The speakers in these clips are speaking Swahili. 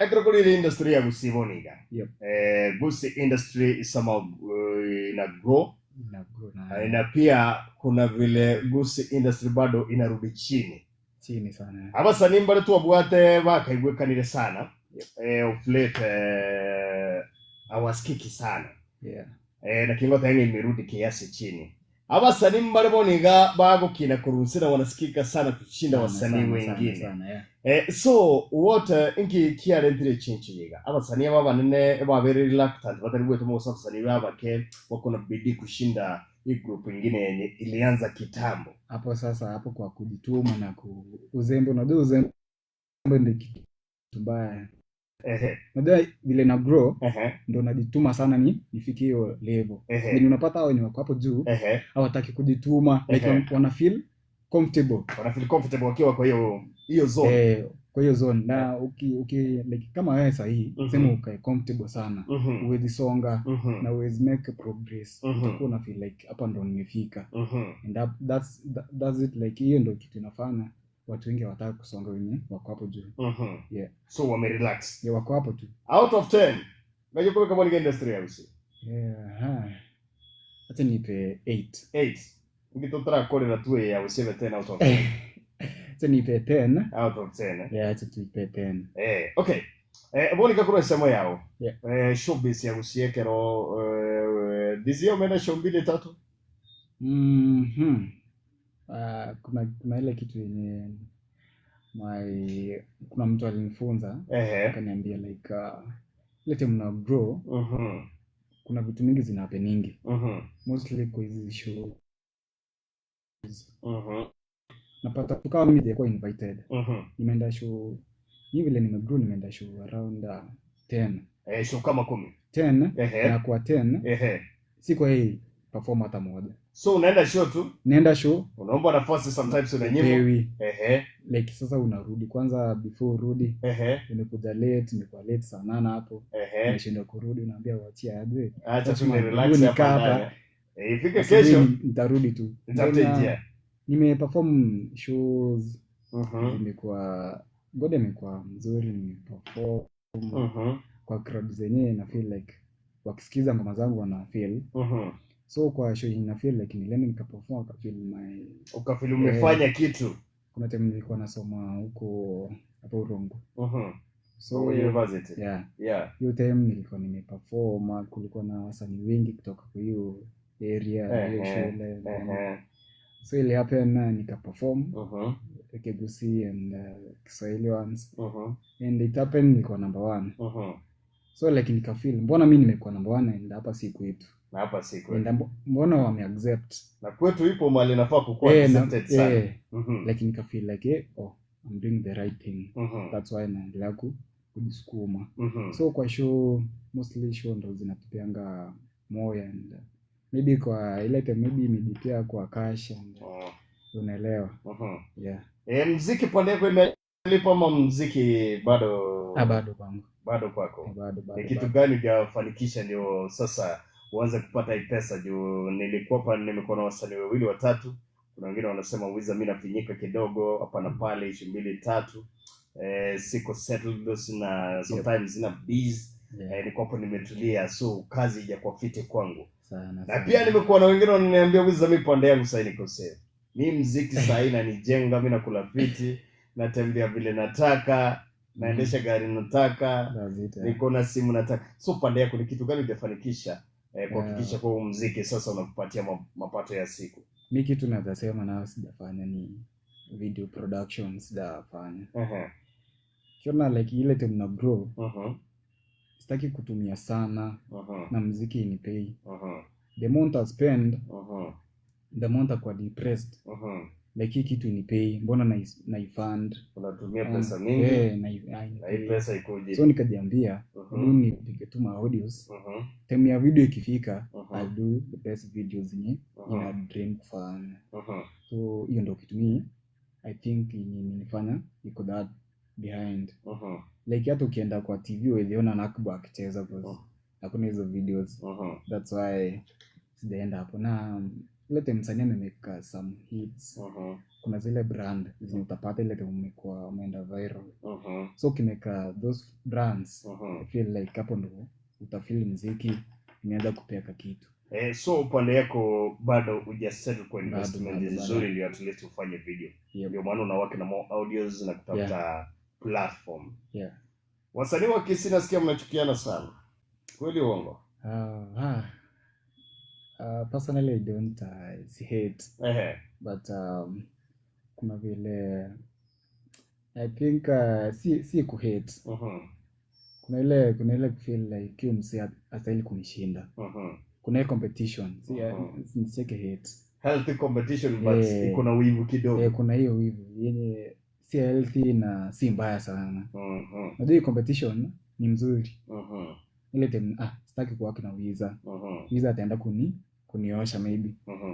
Agrocodile industry ya gusiboniga. Yep. Goose industry is somehow ina grow. Na pia kuna vile goose industry bado inarudi chini sana. Abasani mbale tuwabwate bakaigwekanire sana. Uflate awaskiki sana. Yeah. Na kingota yangu imerudi kiasi chini. Abasani mbale boniga bagukina kurusira wanasikika sana kushinda wasanii wengine. Sana, yeah. So what inki kiarentire chinchi yiga. Abasani babanene babere reluctant batari bwetu mo sabasani babake wakona bidii kushinda hii group nyingine yenye ilianza kitambo. Hapo sasa hapo kwa kujituma na uzembe, unajua uzembe ndio kitu mbaya. Unajua vile na grow ndio najituma sana nifikie hiyo level. Ndio unapata hao ni wako hapo juu hawataki kujituma, like wana feel comfortable. Wana feel comfortable wakiwa kwa hiyo zone. Kwa hiyo zone na like kama wewe sasa hii sema ukae comfortable sana, uwezi songa na uwezi make progress. Utakuwa una feel like hapa ndo nimefika. And that's it, like hiyo ndio kitu inafanya watu wengi hawataka kusonga wenye wako hapo juu. Yeah. So wame relax. Yeah, wako hapo tu. Out of 10. Ngaje kwa kama ni industry house. Yeah. Acha nipe 8. 8. Ukitotra kodi na tuwe ya useme 10 out of 10. Acha nipe 10 out of 10. Yeah, acha nipe 10. Okay. Boni kakuru sema yao. Yeah. Showbiz ya usiekero dizio mena showbiz tatu. Kuna ile kitu yenye kuna mtu alinifunza akaniambia like lete mna grow kuna vitu mingi zina happening mostly kwa hizi show napata tukawa mimi nilikuwa invited nimeenda show hivi vile nimegrow, nimeenda show around 10 show kama 10 na kwa 10 si kwa hii perform hata moja. So unaenda show tu? Naenda show. Unaomba nafasi sometimes unanyimwa. Like sasa unarudi kwanza before urudi. Nimekuja late sana hapo. Nimeshinda kurudi, unaambia waachie aje. Acha tu relax hapa. Ifike kesho nitarudi tu. Nitakuja. Nimeperform shows. Imekuwa mzuri, nimeperform. Kwa crowd zenyewe na feel like wakisikiza ngoma zangu wana feel. So kwa show ina feel like nilienda nikaperform ukafeel umefanya kitu. Kuna time nilikuwa nasoma huko hapo Urongo. So university. Yeah. Hiyo time nilikuwa nimeperform, kulikuwa na wasanii wengi kutoka kwa hiyo area hiyo shule. So ile happen nikaperform Kegusi and Kiswahili ones. And it happened nilikuwa number 1. So like nikafeel mbona mimi nimekuwa number 1 and hapa si kwetu. Na hapa si kwetu. Mbona wameaccept. Na kwetu ipo mahali nafaa kukuwa accepted sana. Like nikafeel like I'm doing the right thing. That's why naendelea kujisukuma. So kwa show mostly show ndo zinatupeanga moyo and maybe kwa ile time maybe imejipea kwa cash and unaelewa. Yeah. Muziki pande yako imelipa ama muziki bado? Bado kwangu. Bado kwako. Bado. Kitu gani hujafanikisha ndio sasa uanze kupata hii pesa? Juu nimekuwa na wasanii wawili watatu. Kuna wengine wanasema wiza mimi nafinyika kidogo hapa na pale 2-3. Siko settled na sometimes zina busy. Niko hapo nimetulia, so kazi haijakuwa fiti kwangu. Na pia nimekuwa na wengine wananiambia wiza mimi pande yangu sasa niko safe. Mimi muziki sasa inanijenga, mimi nakula fiti, natembea vile nataka, naendesha gari nataka, niko na simu nataka. So pande yako ni kitu gani hujafanikisha kuhakikisha kwa muziki sasa unakupatia mapato ya siku? Mimi kitu naweza sema na sijafanya ni video productions sijafanya. Kiona like ile time na grow. Sitaki kutumia sana na muziki inipei. The amount I spend the amount kwa depressed. Like hii kitu inipei, mbona naifund unatumia pesa mingi na hii pesa ikoje? So nikajiambia mimi nipige tu ma audios. Time ya video ikifika I'll do the best videos ina dream kufanya. So hiyo ndio kitu mimi I think nilifanya iko that behind. Like hata ukienda kwa TV uliona Nakba akicheza kwa hakuna hizo videos. That's why sijaenda hapo na ile time msanii amemeka some hits. Kuna zile brand zenye utapata ile time umekuwa umeenda viral. So ukimeka those brands, I feel like hapo ndo utafeel muziki imeanza kupeka kitu. So upande yako bado hujasettle kwa investment nzuri ndio at least ufanye video. Ndio maana unawaka na more audios na kutafuta platform. Wasanii wa Kisii nasikia mnachukiana sana. Kweli uongo? Personally I don't hate. But kuna vile I think si ku hate. Kuna ile feel like hiyo msee astahili kunishinda. Kuna ile competition. Sicheke hate. Healthy competition but iko na wivu kidogo. Kuna hiyo wivu. Yenye si healthy na si mbaya sana. Unajua competition ni mzuri. Ile time sitaki kuwaka na Wiza. Wiza ataenda kuniosha maybe.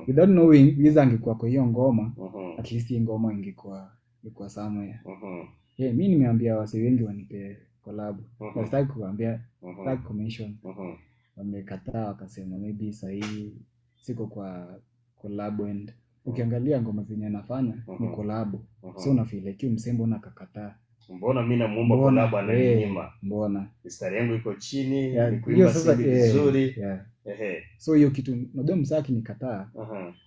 Without knowing Wiza angekuwa kwa hiyo ngoma, at least hiyo ngoma ingekuwa somewhere. Mimi nimeambia wasee wengi wanipe collab. Sitaki kuambia, sitaki commission. Wamekataa wakasema maybe sahi siko kwa collab and ukiangalia ngoma zenye nafanya ni collab. So una feel like msembo na kakataa. Mbona mimi namuomba collab ananinyima? Mbona? Mistari yangu iko chini, ni kuimba sisi vizuri. So hiyo kitu ndio msaki nikataa.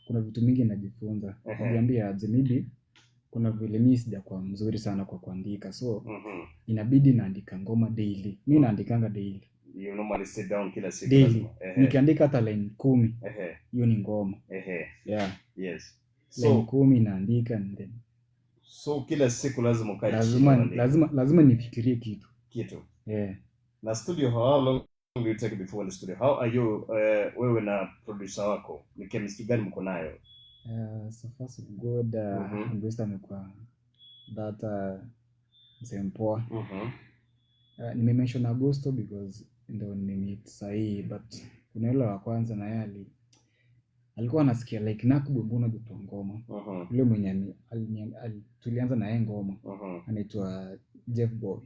Kuna vitu mingi najifunza. Niambia aje maybe kuna vile mimi sijakuwa mzuri sana kwa kuandika. So inabidi naandika ngoma daily. Mimi naandikanga daily. You normally sit down kila siku daily. Nikiandika hata line 10. Hiyo ni ngoma. Yes. So 10 naandika and then so kila siku lazima ukae lazima nifikirie kitu. Na studio, how long do you take before the studio? How are you wewe na producer wako? Ni chemistry gani mko nayo? So far so good. Investor amekuwa data msempoa. Nimemention Agosto because ndio nimemeet sahi, but kuna yule wa kwanza na yeye alikuwa anasikia like Nakubu mbona kutoa ngoma. Yule mwenye tulianza na yeye ngoma. Anaitwa Jeff Boy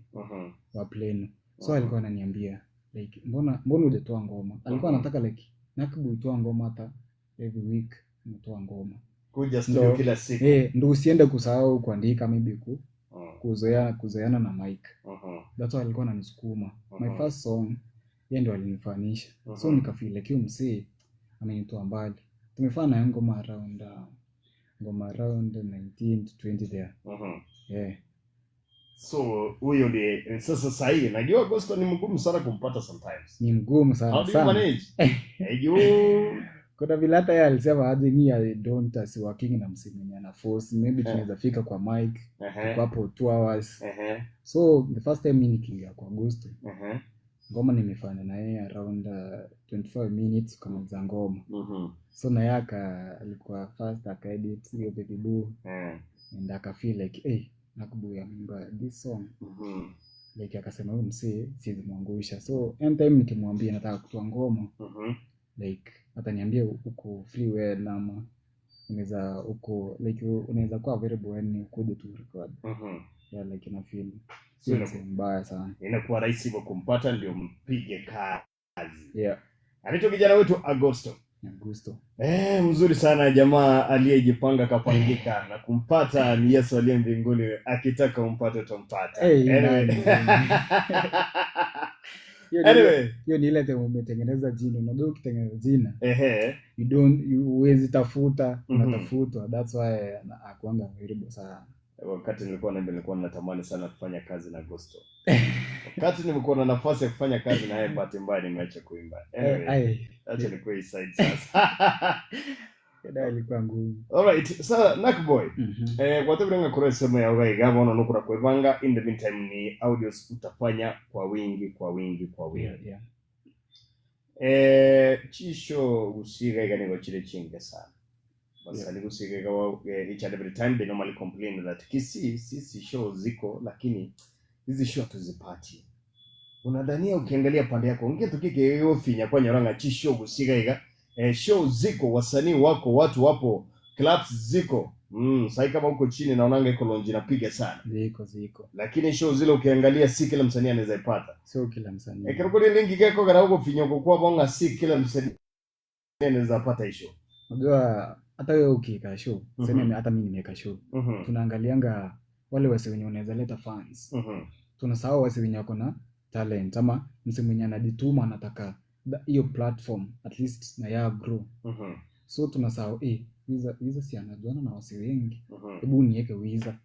wa Pleno. So alikuwa ananiambia like mbona hujatoa ngoma. Alikuwa anataka like Nakubu itoa ngoma hata every week mtoa ngoma. Kuja studio kila siku. Ndio usiende kusahau kuandika maybe kuzoeana na mic. That's why alikuwa ananisukuma. My first song yeye ndio alinifanisha. So nikafeel like huyo msee amenitoa mbali. Tumefanya na ngoma around 19 to 20 there. So huyo ndiye sasa sahi najua Agosto ni mgumu sana kumpata sometimes. Ni mgumu sana. How do you manage? Kuna vile hata yeye alisema aje mimi I don't as working na msanii ana force maybe tunaweza fika kwa mic kwa hapo 2 hours. So the first time mimi nikiingia kwa Agosto. Ngoma nimefanya na yeye around 25 minutes kama za ngoma. So na yaka alikuwa first akaedit hiyo baby boo. And aka feel like Nakubu ya mimba this song. Like akasema huyu msee siwezi muangusha. So anytime nikimwambia nataka kutoa ngoma. Like ataniambia uko free well nama unaweza uko like unaweza kuwa available when ukuje tu record. Like ina feel sio mbaya sana. Inakuwa rahisi kwa kumpata ndio mpige kazi. Anaitwa kijana wetu Agosto. Mzuri sana jamaa aliyejipanga kapangika na kumpata ni Yesu aliye mbinguni, akitaka umpate utampata. Anyway, hiyo ni ile temo umetengeneza jina. Unajua ukitengeneza jina you huwezi tafuta, unatafutwa. That's why akuanga available sana. Wakati nilikuwa natamani sana kufanya kazi na Agosto. Wakati nimekuwa na nafasi ya kufanya kazi na yeye, bahati mbaya nimeacha kuimba. Anyway, acha nikuwe side sasa. Ndio ilikuwa ngumu. Alright, so Nakboy. Kwa sababu ngakora sema ya wewe gaba unanukura kwevanga, in the meantime ni audios utafanya kwa wingi. Chisho usiga gani chile chinge sana. Basi alikusiga kwa each and every time they normally complain that sisi show ziko lakini hizi show tuzipati. Unadhania ukiangalia pande yako ungetukike hiyo finya kwa nyoranga chisho usiga show ziko, wasanii wako, watu wapo, clubs ziko. Sasa kama uko chini naonanga iko lonji napiga sana. Ziko. Lakini show zile ukiangalia si kila msanii anaweza ipata. Sio kila msanii. Kirokodi lingi geko gara huko finyoko kwa bonga si kila msanii anaweza pata hiyo. unajua hata wewe ukiweka show sema hata mimi nimeweka show tunaangalianga wale wase wenye wanaweza leta fans tunasahau wase wenye wako na talent ama mse mwenye anajituma anataka hiyo platform at least na ya grow so tunasahau Wiza si anajuana na wase wengi hebu niweke Wiza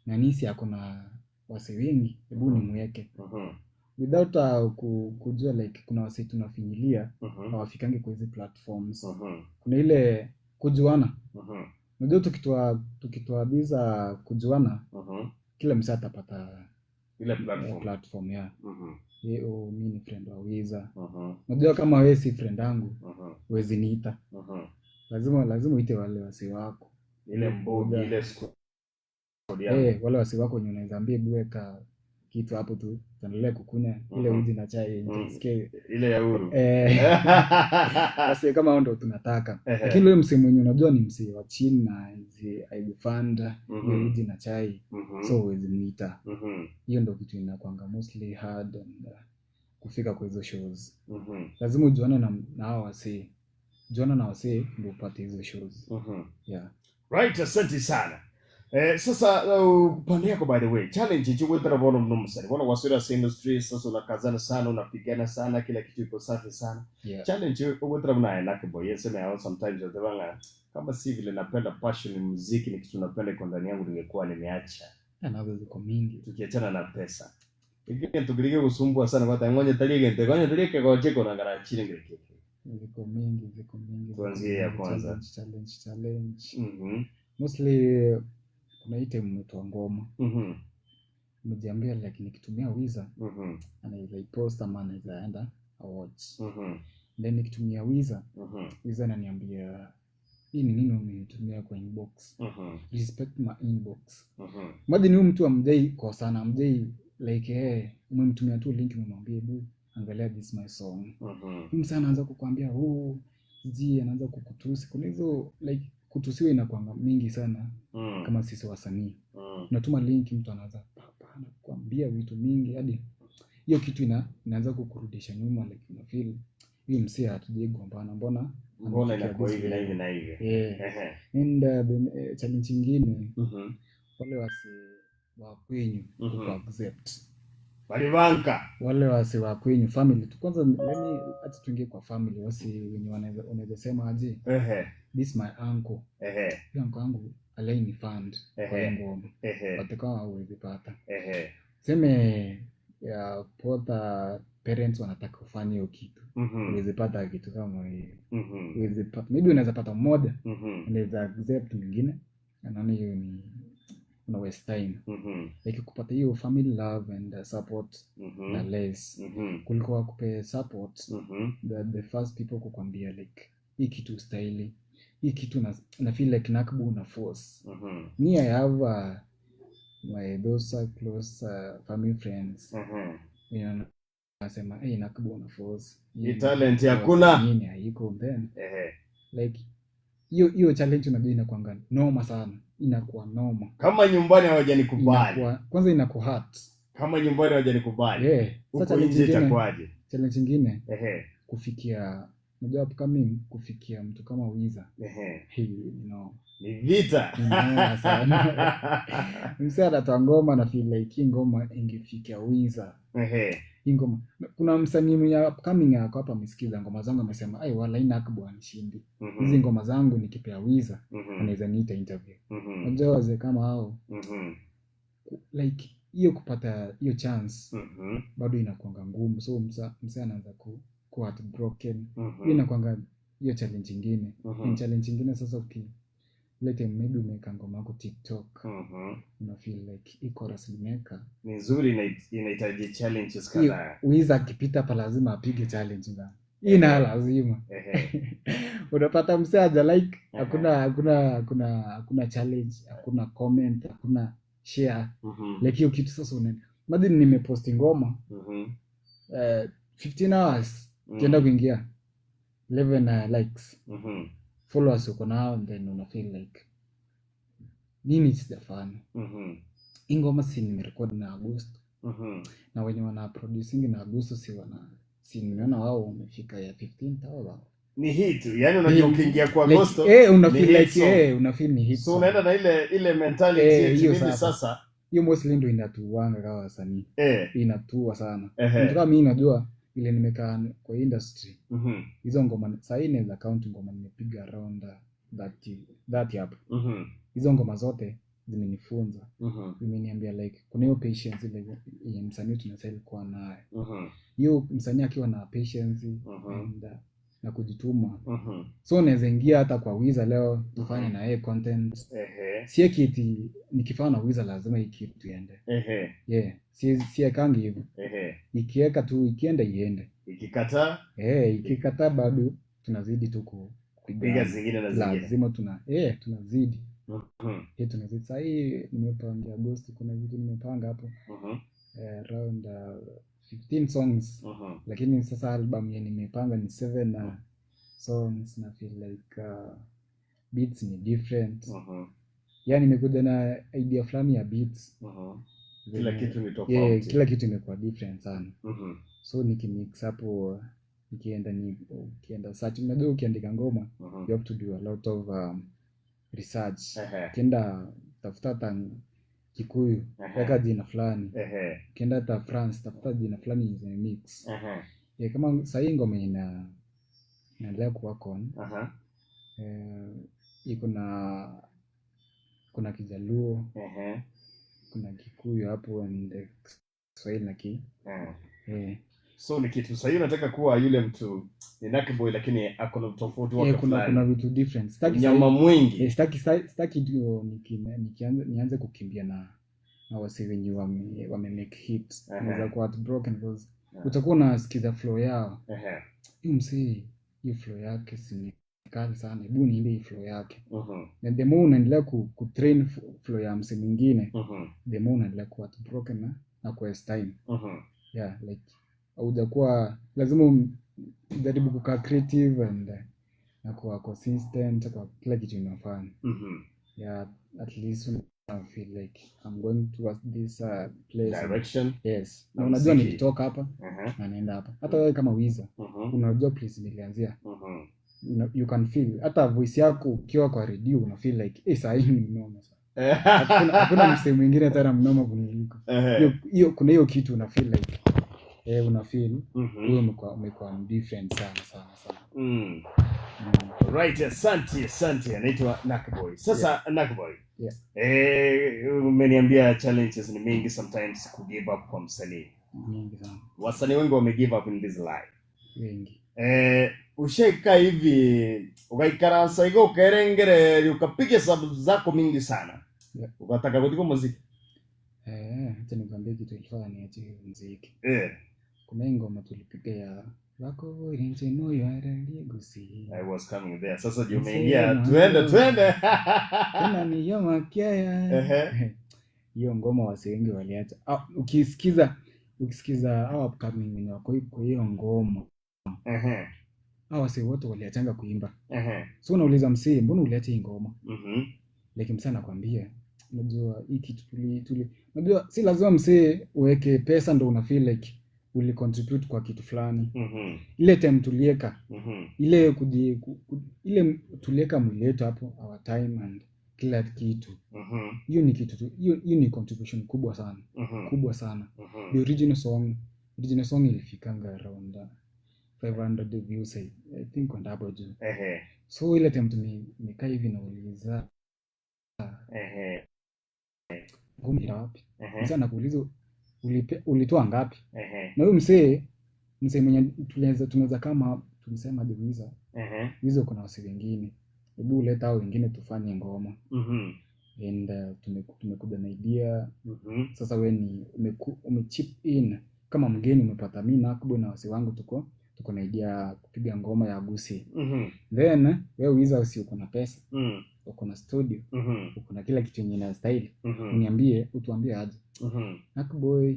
na nisi ako na wase wengi hebu nimweke without kujua like kuna wase tunafinyilia hawafikange kwa hizi platforms kuna ile kujuana unajua tukitoa biza kujuana kila msa atapata ile platform ya mimi ni friend wa Wiza unajua kama wewe si friend yangu huwezi niita lazima uite wale wase wako ile mbogi ile wale wase wako wenye unaweza ambia buweka kitu hapo tu tuendelee kukunya ile uji na chai nisikie ile ya huru basi kama hao ndio tunataka lakini wewe msemo mwenye unajua ni msee wa chini na haibufanda ile uji na chai so huwezi muita hiyo ndio kitu inakuanga mostly hard and kufika kwa hizo shows lazima ujuane na hao wasee juana na wasee ndio upate hizo shows yeah right. Asante sana. Sasa upande yako by the way challenge je wewe bono mnumusani bona wasira industry sasa unakazana sana unapigana sana kila kitu iko safi sana challenge wewe mna nake boy yesema hao sometimes wazabanga kama si vile napenda passion muziki ni kitu napenda kwa ndani yangu ningekuwa nimeacha nazo ziko mingi tukiachana na pesa ingine tukirige kusumbua sana kwa tangonya talike kwa cheko na ngara chini ngeke ziko mingi tuanzie ya kwanza challenge mostly unaita mtu ngoma umejiambia like nikitumia Wiza anaweza ipost ama anaweza enda awards then nikitumia Wiza Wiza ananiambia hii ni nini umenitumia kwa inbox respect my inbox madi ni mtu amjai kwa sana amjai like umemtumia tu link umemwambia hebu angalia this my song msa anaanza kukuambia anaanza kukutusi kuna hizo like kutusiwa inakuanga mingi sana kama sisi wasanii unatuma link mtu anaanza anakuambia vitu mingi hadi hiyo kitu inaanza kukurudisha nyuma like una feel hiyo msee hatujai gombana mbona inakuwa hivi na hivi na hivi and the challenge nyingine wale wase wa kwenyu ku accept wale wase wa kwenyu family tu kwanza hata tuingie kwa family wasi wenye wanaweza sema aje this my uncle hiyo uncle wangu alaini fund kwa ngoma watakawa hauwezi pata seme ya pota parents wanataka kufanya hiyo kitu huwezi pata kitu kama hiyo huwezi pata maybe unaweza pata mmoja unaweza accept mwingine anaona hiyo ni una waste time like kupata hiyo family love and support na less kuliko kupe support the first people kukwambia like hii kitu style hii kitu na feel like nakbu na force me I have my those close family friends you know nasema nakbu na force hii talent hakuna nini haiko then like hiyo challenge unajua inakuanga noma sana inakuwa noma kama nyumbani hawajanikubali kwanza inakuwa hurt kama nyumbani hawajanikubali huko nje itakuaje challenge nyingine kufikia unajua upcoming kufikia mtu kama Wiza ni vita msee anatoa ngoma na feel like ngoma ingefikia Wiza ngoma kuna msanii mwenye upcoming yako hapa amesikiza ngoma zangu amesema wala inakubwa nishindi hizi ngoma zangu nikipea Wiza anaweza niita interview unajua wazee kama hao like hiyo kupata hiyo chance bado inakuanga ngumu so msee anaanza ku heartbroken inakuanga hiyo challenge nyingine challenge nyingine sasa ukilete maybe umeweka ngoma yako TikTok una feel like hii chorus nimeweka ni nzuri inahitaji challenges kadhaa Wiza akipita hapa lazima apige challenge na ina lazima unapata msee aja like hakuna challenge hakuna comment hakuna share like hiyo kitu sasa madi nimeposti ngoma 15 hours kienda kuingia 11 likes followers uko nao then una feel like nini sijafanya ingoma si nimerecord na Agosto na wenye wana producing na Agosto si nimeona wao wamefika ya 15,000 ni hit. Yaani unajua ukiingia kwa like, Agosto una feel like una feel ni hit. So unaenda na ile mentality hiyo mimi sasa. Hiyo mostly ndio inatuanga kama wasanii. Inatua sana. Kama mimi najua ile nimekaa kwa industry. Hizo ngoma sasa inaweza count ngoma nimepiga around 30 hapo. Hizo ngoma zote zimenifunza. Zimeniambia like kuna hiyo patience ile ya msanii tunasema kwa naye. Hiyo msanii akiwa na patience na kujituma. So naweza ingia hata kwa Wiza leo tufanye na yeye content. Si kiti nikifanya na Wiza lazima ikitu tuende. Si kangi hivyo. Ikiweka tu ikienda iende. Ikikataa bado tunazidi tu kupiga zingine na zingine. Lazima tunazidi. Tunazidi. Sasa hii nimepanga Agosti kuna vitu nimepanga hapo. Around 15 songs. Lakini sasa album yenye nimepanga ni 7 songs na feel like beats ni different. Yaani nimekuja na idea fulani ya beats. Kila kitu ni tofauti. Kila kitu imekuwa different sana. So nikimix hapo ukienda search unajua ukiandika ngoma you have to do a lot of research. Ukienda tafuta Kikuyu weka jina fulani. Ukienda hata France tafuta jina fulani za mix. Kama sasa hii ngoma inaendelea kuwork on. Kuna Kijaluo. Kuna Kikuyu hapo and Kiswahili na So ni kitu sasa unataka kuwa yule mtu ni Nakboy lakini akona tofauti wake fulani. Kuna vitu different. Sitaki nyama mwingi. Sitaki ndio nianze kukimbia na wasi wenye wame make hits. Naweza kuwa broken because utakuwa unasikiza flow yao. Hiyo flow yake si kali sana. Hebu niende hii flow yake. Na the more unaendelea kutrain flow ya msee mwingine, the more unaendelea kuwa broken na quest time. Like haujakuwa lazima ujaribu kukaa creative and na kuwa consistent kwa kila kitu unafanya. At least I feel like I'm going towards this place direction. Yes. Na unajua nikitoka hapa na naenda hapa. Hata wewe kama Wiza, unajua place nilianzia. You can feel hata voice yako ukiwa kwa radio una feel like sasa hii ni noma sana. Hakuna msee mwingine tena mnoma kuniliko. Hiyo kuna hiyo kitu una feel like una feel wewe umekuwa different sana. Right, asante. Anaitwa Nakboy. Sasa Nakboy. Umeniambia challenges ni mingi sometimes ku give up kwa msanii. Mingi sana. Wasanii wengi wame give up in this life. Wengi. Ushaika hivi ukaikara saigo ukaerengere ukapiga sababu zako mingi sana. Ukataka kutiko muziki. Acha nikwambie kitu ilifanya niache muziki. Kuna ngoma tulipiga ya wako nje moyo araligusi. I was coming there. Sasa umeingia twende. Kuna ni yoma kia. Hiyo ngoma wase wengi waliacha. Ukisikiza hao upcoming wenye wako kwa hiyo ngoma. Hao wase wote waliachanga kuimba. So unauliza msee, mbona uliacha hii ngoma? Like msee anakuambia, unajua hii kitu unajua si lazima msee uweke pesa ndo una feel like uli contribute kwa kitu fulani. Ile time tulieka ile ile tulieka mwili wetu hapo our time and kila kitu. Hiyo ni kitu hiyo ni contribution kubwa sana. The original song ilifikanga around 500 views I think on hapo juu. So ile time tumekaa hivi na uliza ngumi wapi? Sasa nakuuliza ulitoa ngapi? Na huyo msee mwenye tunaweza kama tumsema the Wiza. Hizo kuna wasi wengine. Hebu leta hao wengine tufanye ngoma. And tumekuja na idea. Sasa wewe ni umechip in kama mgeni umepata mimi na Nakboy na wasi wangu tuko na idea kupiga ngoma ya Agusi. Then wewe Wiza uko na pesa. Uko na studio. Uko na kila kitu yenye na style. Utuambie aje. Nakboy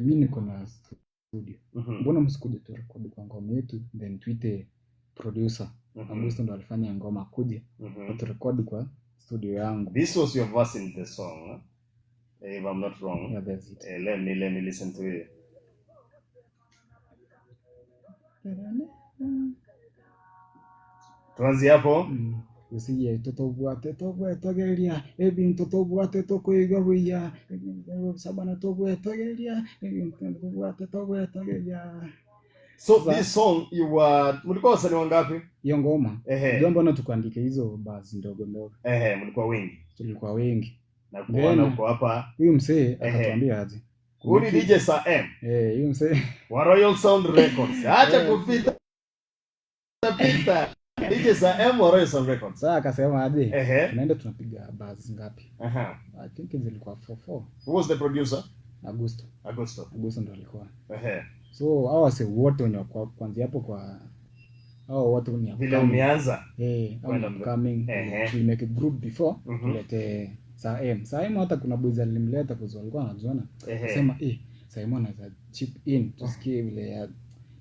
mimi niko na studio. Mbona msikuje tu record kwa ngoma yetu then tuite producer. Agusto ndo alifanya ngoma kuja. Tu record kwa studio yangu. This was your verse in the song, if I'm not wrong. Yeah, that's it. Let me listen to it. Tuanze hapo. Usije totobwate togeria ebi totobwate tokoiga buya sabana togeria ebi totobwate togeria. So this song mlikuwa wasanii wangapi? Hiyo ngoma. Ndio mbona tukaandika hizo basi ndogo ndogo. Mlikuwa wengi. Tulikuwa wengi. Na kuona uko hapa. Huyu msee akatuambia aje. Huyu DJ Sam. Huyu msee wa Royal Sound Records. Acha kupita. DJ Sam wa Royal Sound Records. Sasa akasema aje. Tunaenda tunapiga basi ngapi? I think zilikuwa 4. Who was the producer? Augusto ndo alikuwa. So hao wase wote wenye kwanza hapo kwa hao watu ni vile umeanza coming we make a group before tulete Saim hata kuna boys alimleta kwa sababu alikuwa anajiona sema Simon anaweza chip in tusikie vile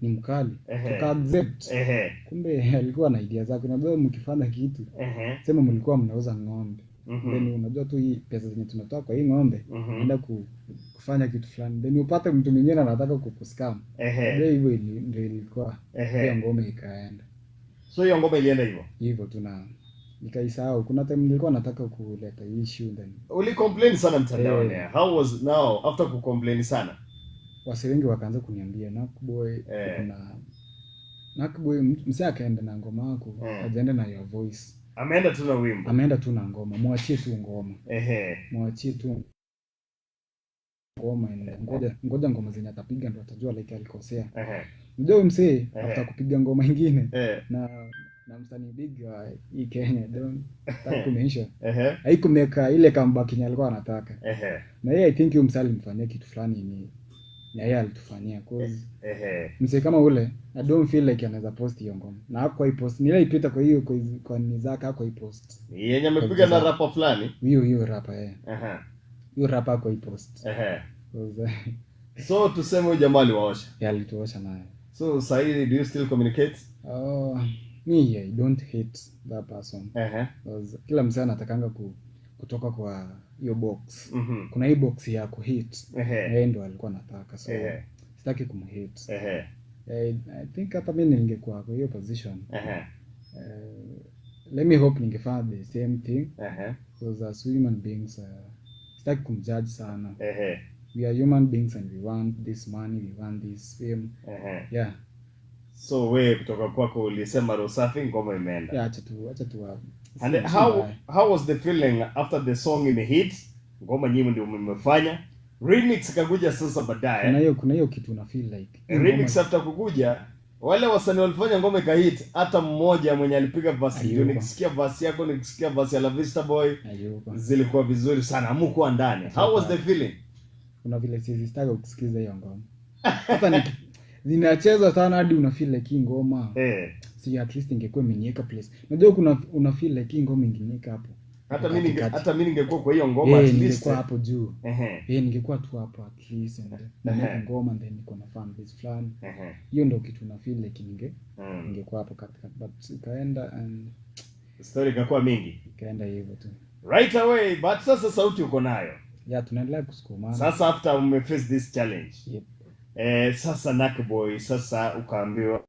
ni mkali tuka accept kumbe alikuwa na idea zake unajua mkifanya kitu sema mlikuwa mnauza ng'ombe then unajua tu hii pesa zenye tunatoa kwa hii ng'ombe naenda kufanya kitu fulani then upate mtu mwingine anataka kukuscam ndio hivyo ndio ilikuwa hiyo ngome ikaenda. So hiyo ngome ilienda hivyo nikaisahau. Kuna time nilikuwa nataka kuleta issue then uli complain sana mtandaoni. How was now after ku complain sana wasi wengi wakaanza kuniambia Nakboy Nakboy msee akaenda na ngoma yako ajaenda na your voice ameenda tu na wimbo ameenda tu na ngoma muachie tu ngoma muachie tu ngoma ngoja ngoma zenye atapiga ndo atajua like alikosea ndio msee after kupiga ngoma nyingine na msanii big wa hii Kenya don't kumeisha haikumeka ile comeback yenye alikuwa anataka na yeye I think huyo msali mfanyia kitu fulani ni na yeye alitufanyia cause msee kama ule I don't feel like anaweza post hiyo ngoma na hapo post ni ile ipita kwa hiyo kwa nizaka hapo post yenye amepiga na rapper fulani hiyo rapper hiyo rapper kwa post so tuseme huyo jamaa aliwaosha alituosha naye. So Saidi, do you still communicate? Me I don't hate that person because kila msee anatakanga kutoka kwa hiyo box kuna hii box ya kuhit yeye ndo alikuwa anataka so sitaki kumhate I think hata mimi ningekuwa kwa hiyo position let me hope ningefanya the same thing because as human beings sitaki kumjudge sana we are human beings and we want this money, we want this fame so we kutoka kwako ulisema Rosafi ngoma imeenda acha tu and how was the feeling after the song imehit ngoma nyingi ndio mmefanya remix kakuja sasa baadaye kuna hiyo kitu una feel like remix after kukuja wale wasanii walifanya ngoma ikahit hata mmoja mwenye alipiga verse ndio nikisikia verse yako nikisikia verse ya La Vista Boy zilikuwa vizuri sana amuko ndani how was the feeling kuna vile sisitaka kusikiza hiyo ngoma hata zinacheza sana hadi una feel like hii ngoma si at least ingekuwa imeniweka place unajua una feel like hii ngoma ingeniweka hapo hata mimi ningekuwa kwa hiyo ngoma at least ningekuwa hapo juu ningekuwa tu hapo at least na ngoma then niko na fan base fulani hiyo ndio kitu una feel like ningekuwa hapo katika but ikaenda and story ikakuwa mingi ikaenda hivyo tu right away but sasa sauti uko nayo tunaendelea kusukumana sasa after umeface this challenge sasa Nakboy sasa ukaambiwa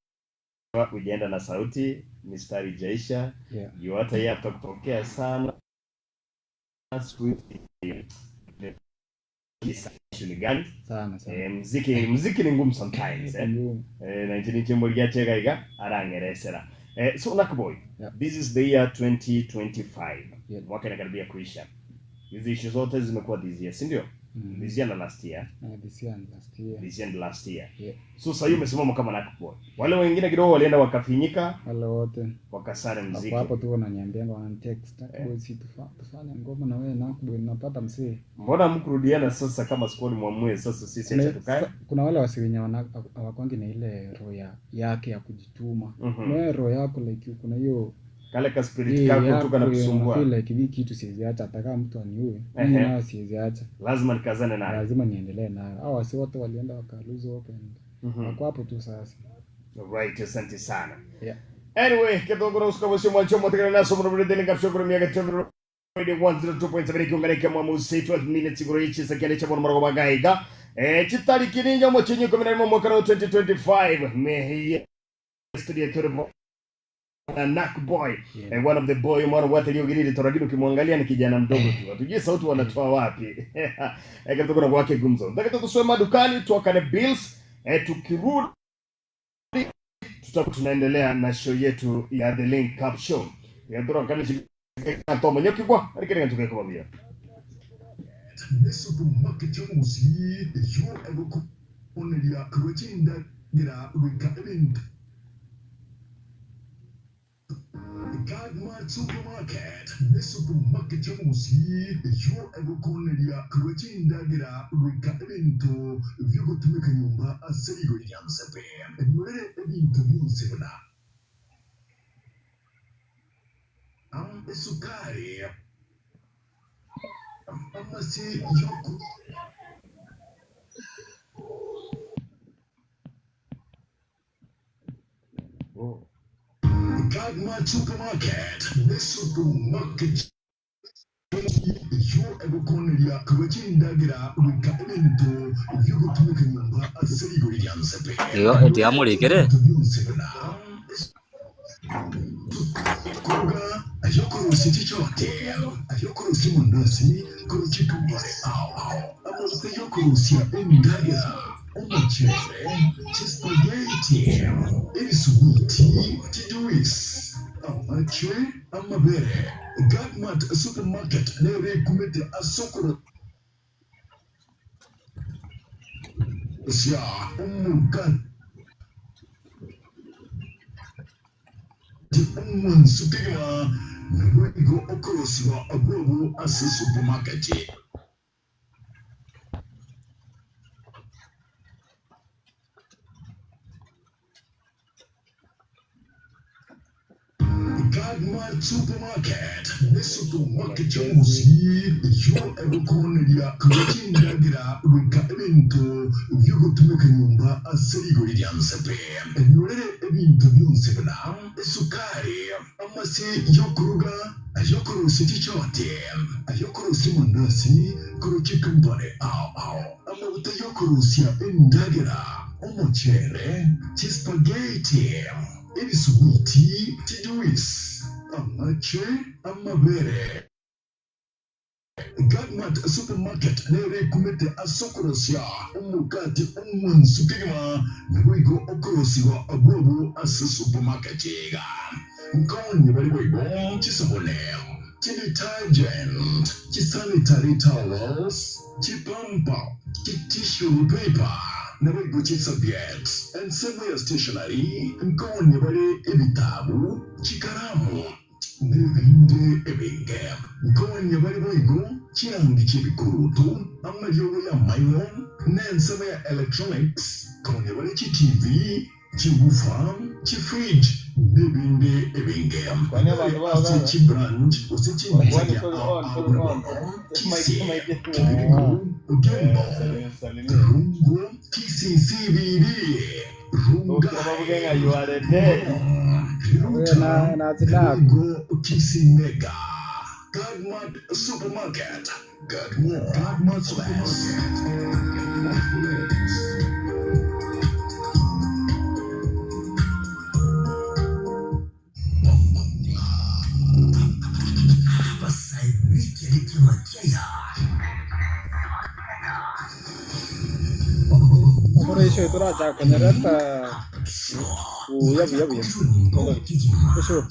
ujienda na sauti mistari jaisha hata yeye atakupokea sana sweet ni gani sana muziki ni ngumu sometimes na nchini chimbo liacheka iga arangeresera so Nakboy this is the year 2025 mwaka inakaribia kuisha hizi issues zote zimekuwa this year si ndio this year na last year this year and last year so sasa hiyo umesimama kama Nakboy wale wengine kidogo walienda wakafinyika wale wote wakasare muziki hapo tu wananiambia wananitext Nakboy si tufanye ngoma na wewe Nakboy napata msee mbona mkurudiana sasa kama squad mwamwe sasa sisi acha tukae kuna wale wasiwenya hawakwangi na ile roho yake ya kujituma wewe roho yako like kuna hiyo kale ka spirit kako kutoka na kusumbua feel like hivi kitu siwezi acha ataka mtu aniue mimi nao siwezi acha lazima nikazane naye lazima niendelee nayo hao wasi wote walienda wakaluzo open wako hapo tu sasa right asante sana anyway kidogo na usikawasio mwacho mtakana naso mrudi deni kapshukuru miaka tendo 102.7 kiunganike mwa musetu 12 minutes igoro ichi sakale cha mwana magaiga chitari kininja mo chenye 10 mwaka 2025 me studio turbo na Nack Boy, one of the boy mwana wote liogirili toragino ukimwangalia ni kijana mdogo tu. Hatujui sauti wanatoa wapi. Kutoka na kwake Gumzo. Ndakata tusome madukani tuwakane bills. Tukirudi tutakuwa tunaendelea na show yetu ya The Link Up Show. Ya ndora kani tomo nyoki kwa alikeni tukae kwa bia. Supermarket yomusi yo ebuko onelia kwechinda gira wika event. Godmart Supermarket, the supermarket yomusi yo ebuko onelia kwechinda gira wika evento vyo kutumika nyumba asirigo yansepe. Nwele evento yonsebona. Esukari amasi yoku Godmart Supermarket, the supermarket yo ebukonelia kwechindagira wika evento vyo kutumika nyumba asirigo yansepe. Yo eti amulikere Kuruga ayokoro sichichote ayokoro simondosi kuruchikumbare amavuta yokoro sia endagira omachere chispaghetti ebisubuti tijuis amache amabere. Godmart Supermarket nere kumete asokoro sia umukan Sukigma, Nuego Okorosiwa, Abobo, as a supermarket. Godmart Supermarket, the supermarket yomusi, yo ebukonelia kwechinda gira wika evento vyo kutumika nyumba asirigo yansepe. Nwele evento yonsebona esukari amasi yokuruga ayokoro sichichote ayokoro simondosi kuruchikumbare amavuta yokoro sia endagira omachere chispaghetti ebisubuti tijuis amache amabere. Godmart Supermarket nere kumete asokorosia umukati sukigma nuigo okorosiwa abobo as supermarket ega. Mkonye bali boy chisabone detergent, sanitary towels, pamper, tissue paper, nawe serviettes, and similar stationery. Mkonye bali ebitabu, karamu, nebinde ebinge. Mkonye bali boigo chirangi chibikurutu, amalyogo ya mayo, nensema ya electronics, konye bali TV, chiwoofer, fridge, nebinde ebinge. Usichi brand, usichi mizaki rungo, TCCBD, runga, rungo, TC Mega, Godmart Supermarket, Godmart Supermarket. Isso itu raja kenyereta ya eso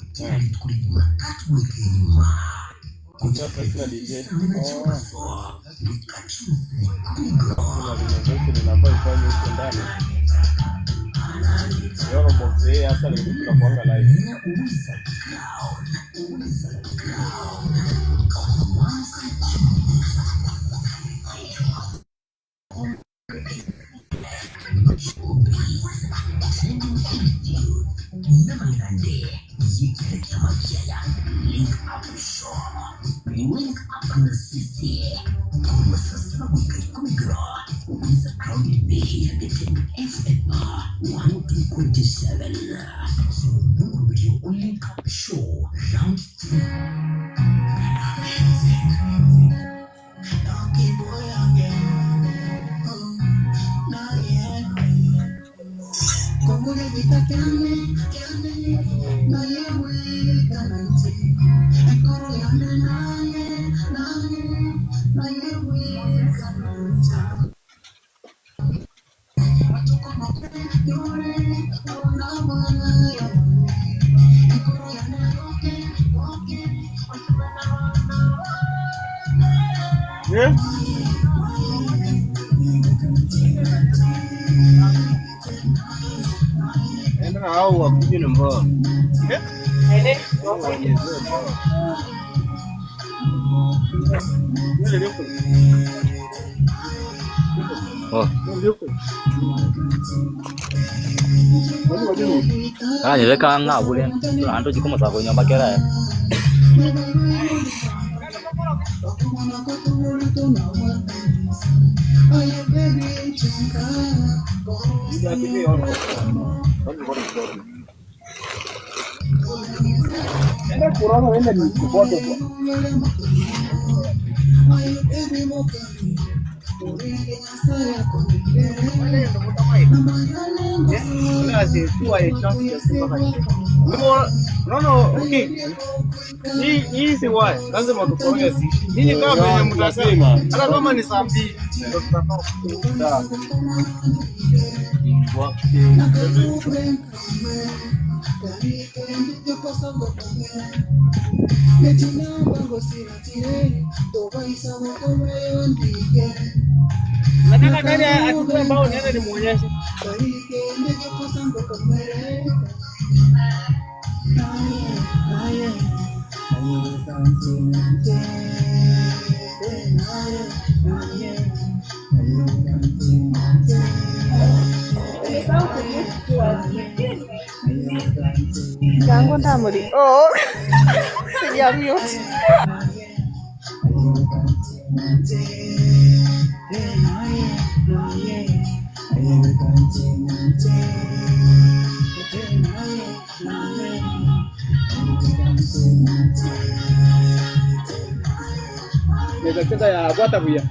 Link Up Show. Link Up na sisi. Kwa sasa wiki kumigro. Uweza crowded me and the FM 102.7. So no video on Link Up Show. Round 3. Donkey boy again. Nah yeah. Au wakuje na mbao. Jadi kan nggak boleh. Anto jika masa punya bakera ya. Ini kurang ada di foto gua. No, okay. Hii si why. Lazima tuponge sisi. Nini kama venye mtasema? Hata kama ni saa 2 ndio tutatoka. Nataka nani achukue mbao niende nimuonyeshe. Gangguan tamu di. Oh, sejam mute. Kita ya buat apa ya?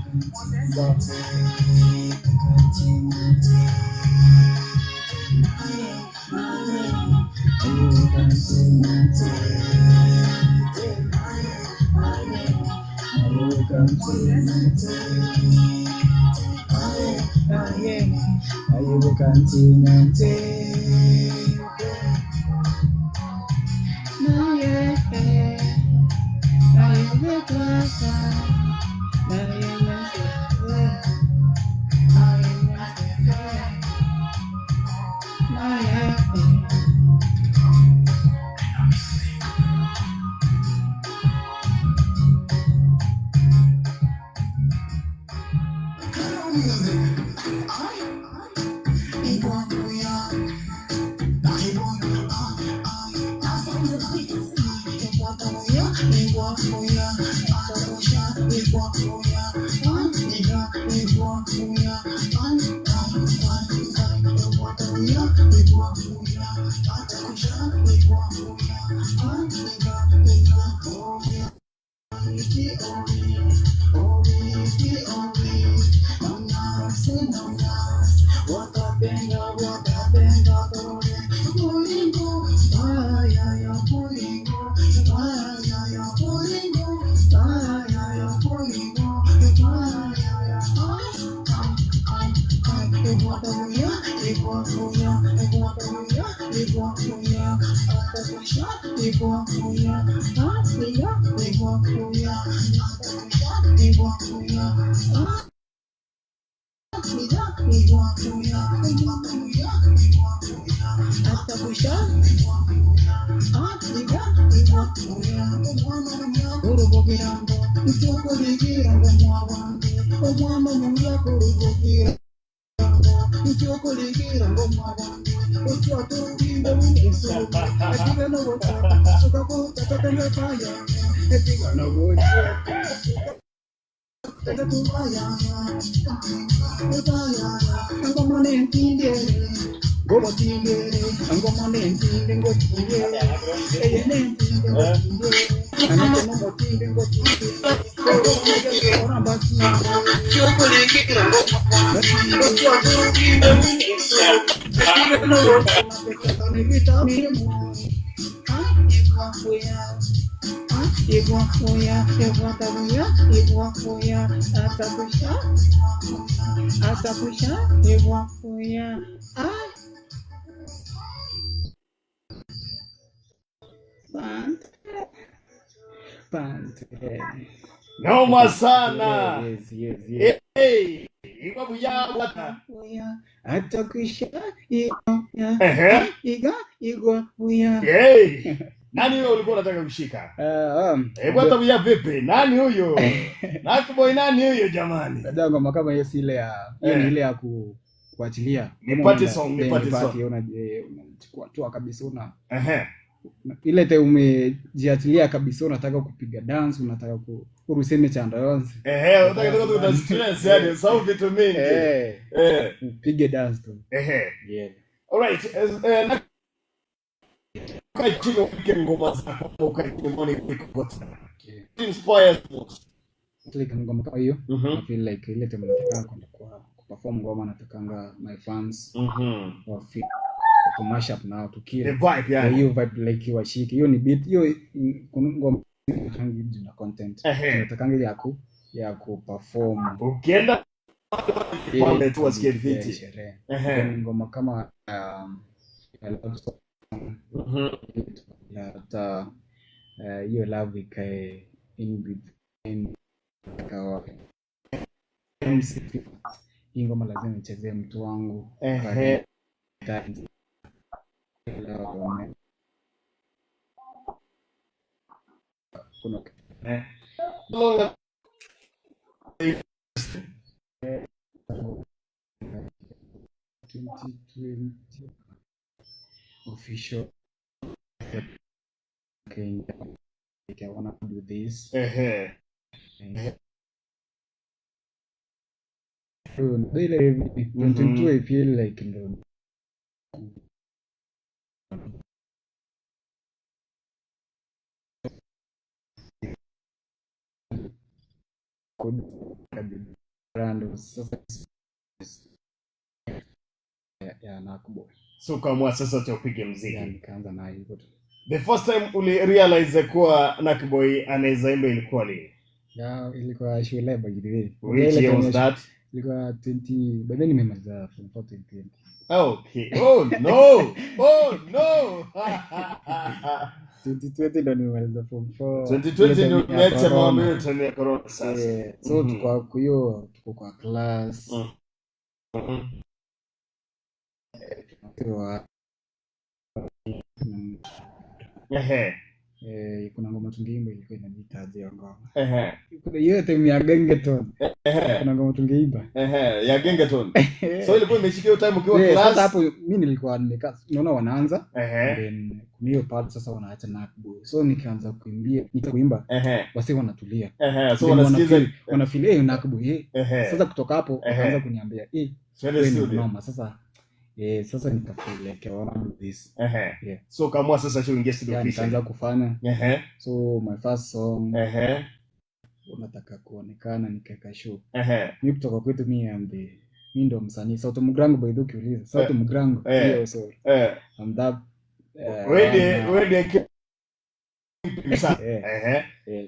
Noma sana. Yes. Hey, iko buya wata. Atakwisha buya. Hey. Nani huyo ulikuwa unataka kushika? Bwana buya vipi? Nani huyo? Nakboy nani huyo jamani? Dada ngoma kama hiyo si ile ya hiyo ni ile ya kuachilia. Nipate song. Unachukua tu kabisa una. Ile te umejiachilia kabisa, unataka kupiga dance, unataka kuruseme chanda yonse. Unataka kudastress yani, sawa vitu mingi. Upige dance tu. Yeah. Alright, kwa chini kwa ngoma zako kwa kimoni kukota. Inspires most. Like ngoma kama hiyo, I feel like ile te mnataka kwa perform ngoma, natakanga my fans wa feel to mash up now to kill the vibe, yeah. Hiyo vibe like washike. Hiyo ni beat, hiyo ngoma hangi na content. Natakanga ya ku perform. Ukienda kwa tu wasikie viti. Ngoma kama love song. Hata hiyo love ikae in between kawa. Hii ngoma lazima nichezee mtu wangu. Kuna official. Okay, I wanna do this. I feel like ya Nakboy. So kama sasa tupige muziki. Nikaanza na hiyo. The first time uli realize kuwa Nakboy anaweza imba ilikuwa lini? Ilikuwa shule by the way. Which year was that? Ilikuwa 20, by then nimemaliza from 2020. Okay. Oh no. 2020 ndo nimemaliza from 4. 2020 ndo niacha mambo yote ya corona sasa. So tuko kwa class. Kuna ngoma tungeimba ilikuwa inanihitaji hiyo ngoma. Kuna hiyo time ya Gengeton. Kuna ngoma tungeimba. Ya Gengeton. So ilikuwa imeshikia hiyo time ukiwa class. Sasa hapo mimi nilikuwa nimekaa. Unaona wanaanza. Then kuna hiyo part sasa wanaacha Nakboy. So nikaanza kuimba. Wasi wanatulia. So wanasikiza wanafeel Nakboy. Sasa kutoka hapo wakaanza kuniambia noma sasa. Sasa nikafeel wanna do this. So kama sasa show ingia studio official. Nikaanza kufanya. So my first song. Unataka kuonekana nikaweka show. Mimi kutoka kwetu mimi ndo msanii. Sauti Mugrango by the way uliza. Sauti Mugrango. So I'm that where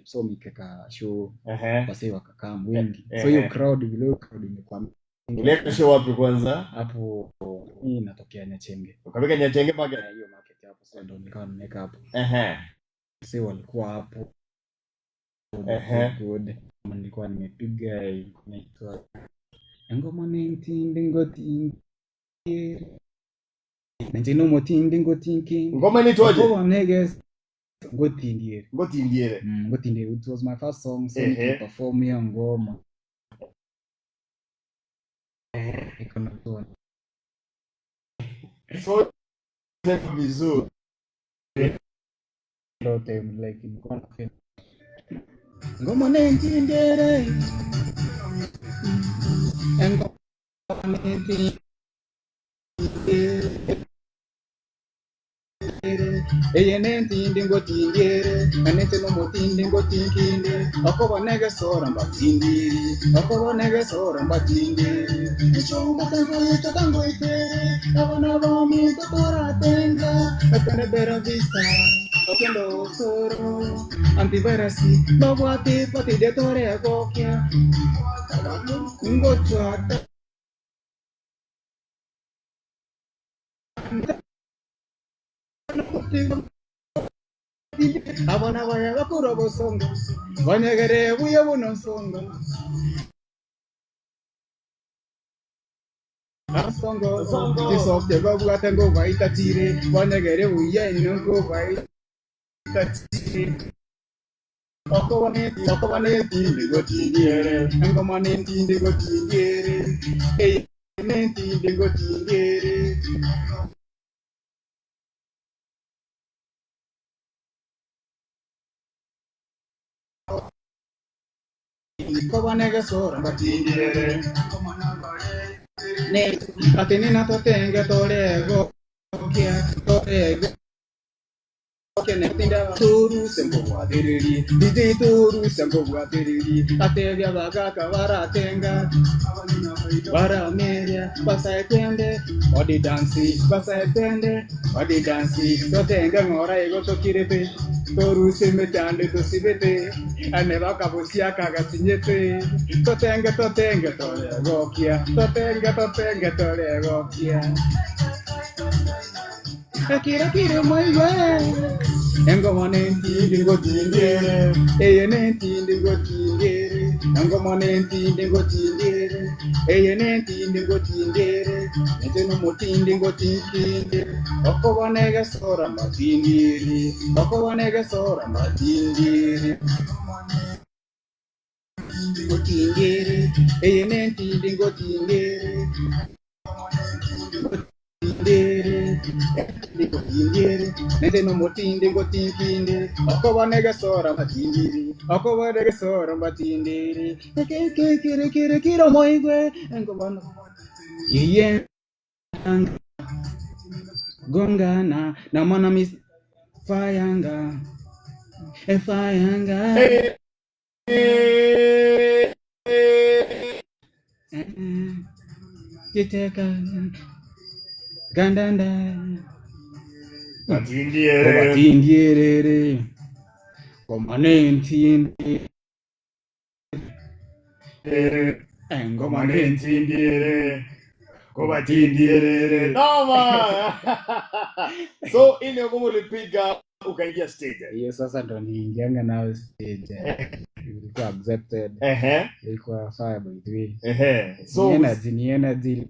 so nikaweka show. Wasi wakakaa wengi. So hiyo crowd imekuwa Uleka show wapi kwanza? Hapo hii natokea Nyachenge. Ukapeka Nyachenge market? Hiyo market hapo sasa ndo nikawa nimeka hapo. Sasa walikuwa hapo. Good. Nilikuwa nimepiga inaitwa ngoma 19 ngoti. Ndio motindi ngoti. Ngoma inaitwaje? Ngoti ndiye. Ngoti ndiye. It was my first song, so I perform hiyo ngoma. So take vizuri. Lote like ngoma 19 ndere. Ngoma 19 nentindi ngotindere anete no motindi ngotinginde akobonege sora mbatindiri akobonege sora mbatindiri ichomba tango itere abana bami totora tenga atene bera vista okendo soro antivirasi babwate pati de tore agokia ngocha abana baya bakuro bosongo banyegere buye buno songo songo tisof de babwa tengo vaita tire banyegere buye nungo vaita tire okobane tinde go tindere ngomane tinde go tindere hey tinde go tindere Kobanega sora batindere ne atenina totenga torego torego kene tinda turu sembo wadiriri dije turu sembo wadiriri atevya bagaka waratenga bara media basa etende odi dansi basa etende odi dansi totenga ngora ego tokirepe toru semetande to sibete aneva kabosia kaga sinyete totenga torego kia totenga torego kia Akira moiwe engomane tinde go tindere eyene tinde go tindere engomane tinde go tindere eyene tinde go tindere eteno motinde go tindere okobonega sora matindiri okobonega sora matindiri go tindere eyene tinde go tindere nete no motinde go tindire okobonega sora matindire kiro moigwe engobano iye gongana na mana mis fayanga kiteka gandanda batindierere komane ntinde engomane ntindire kobatindierere Noma. So ile kama ulipiga ukaingia stage. Hiyo sasa ndo niingianga nayo stage. Ilikuwa accepted. Ilikuwa fire by 3. So ni energy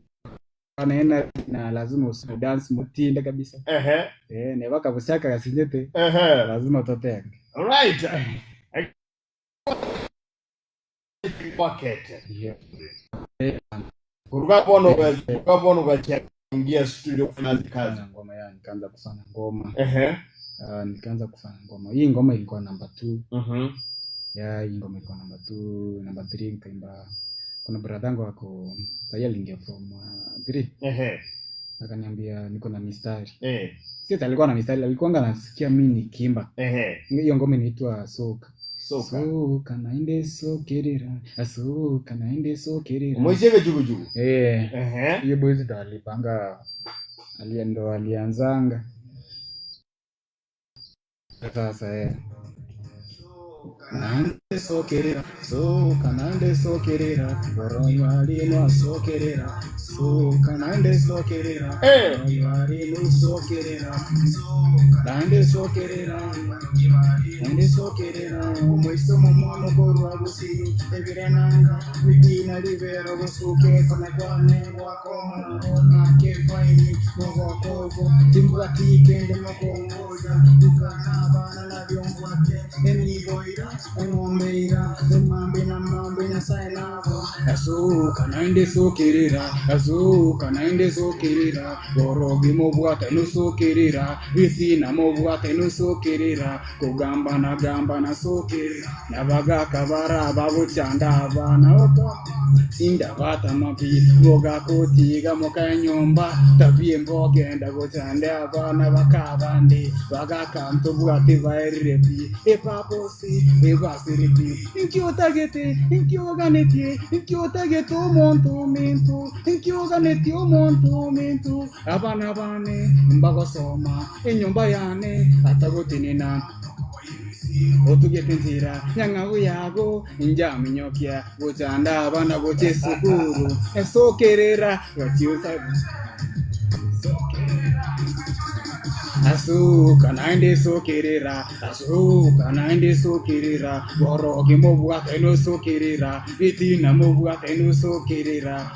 anaenda na lazima usidance mutinde kabisa. Neva kabusaka kasinyete. Lazima totenge. All right. Bucket. Yeah. Kuruka pono kwa ingia studio kufanya kazi. Ngoma ya nikaanza kufanya ngoma. Nikaanza kufanya ngoma. Hii ngoma ilikuwa number 2. Yeah, hii ngoma ilikuwa number 2, number 3 nikaimba. Kuna brother yangu wako sasa aliingia from 3. Akaniambia niko na mistari. Sisi alikuwa na mistari, alikuwa anasikia mimi nikiimba. Hiyo ngoma inaitwa soka. Soka naende sokerera. Soka naende sokerera. Mwiseve jugu. Hiyo boys ndo alipanga alianzanga. Sasa Nande sokerera, kanande sokerera, boroyari no sokerera, kanande sokerera, boroyari no sokerera, nande sokerera, moiso momo koru abusi, evirenanga, vidina libero gosuke, konekwane wakoma, ona kefaini, mogokogo, timbati kende mokongoja, dukanabana na vyomboate, eniboira. Ngombeira, mambe na sainavo. Azuka naende sokerera, borogi mobwate no sokerera, isina mobwate no sokerera, kugamba na sokerera, nabagaka bara babuchanda abana oka, inda bata mapi, boga kotiga moka nyomba, tabie mbogenda gochanda abana bakabande, bagaka mtobwate vairirepi, epaposi, evasiripi, inkiotagete, inkioganete, inkiotageto, omuntu mintu inkyuga neti omuntu mintu abana bane mbagosoma enyumba yane atagotinina otugete nzira nyangabu yago njaminyokya gochanda abana goche sukuru esokerera gatyusa asuka naende sokerera boroge mobwate no sokerera bitina mobwate no sokerera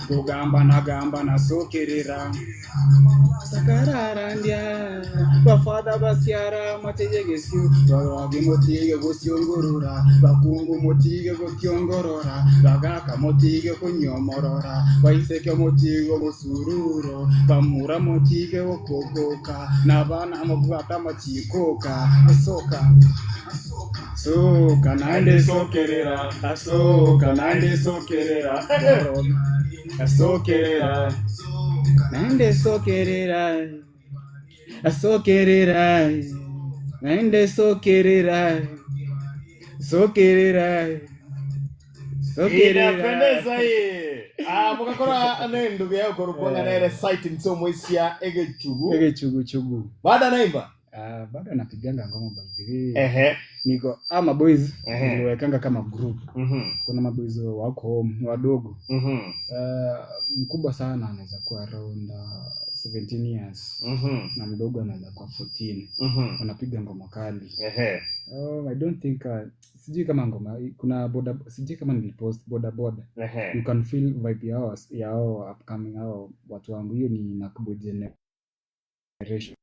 gamba na sokerera sakarara ndia bafada basiara mategegesyo boroge motige gosyongorora bakungu motige gokyongorora bagaka motige kunyomorora baiseke motige gosururo bamura motige gokogoka nabana amobwata machikoka soka naende sokerera naende sokerera sokerera naende sokerera naende sokerera inapendeza hii. Mukakora ndugu yako rukwanga na ile site msomo isia chugu baada naimba bado napiganga ngoma baadhi. Niko boys niliwekanga kama group. Kuna maboys wako home wadogo. Mkubwa sana anaweza kuwa around 17 years. Na mdogo anaweza kuwa 14. Wanapiga ngoma kali. I don't think sijui kama ngoma kuna boda, sijui kama nilipost boda. You can feel vibe yao upcoming hao watu wangu. Hiyo ni Nakubo generation.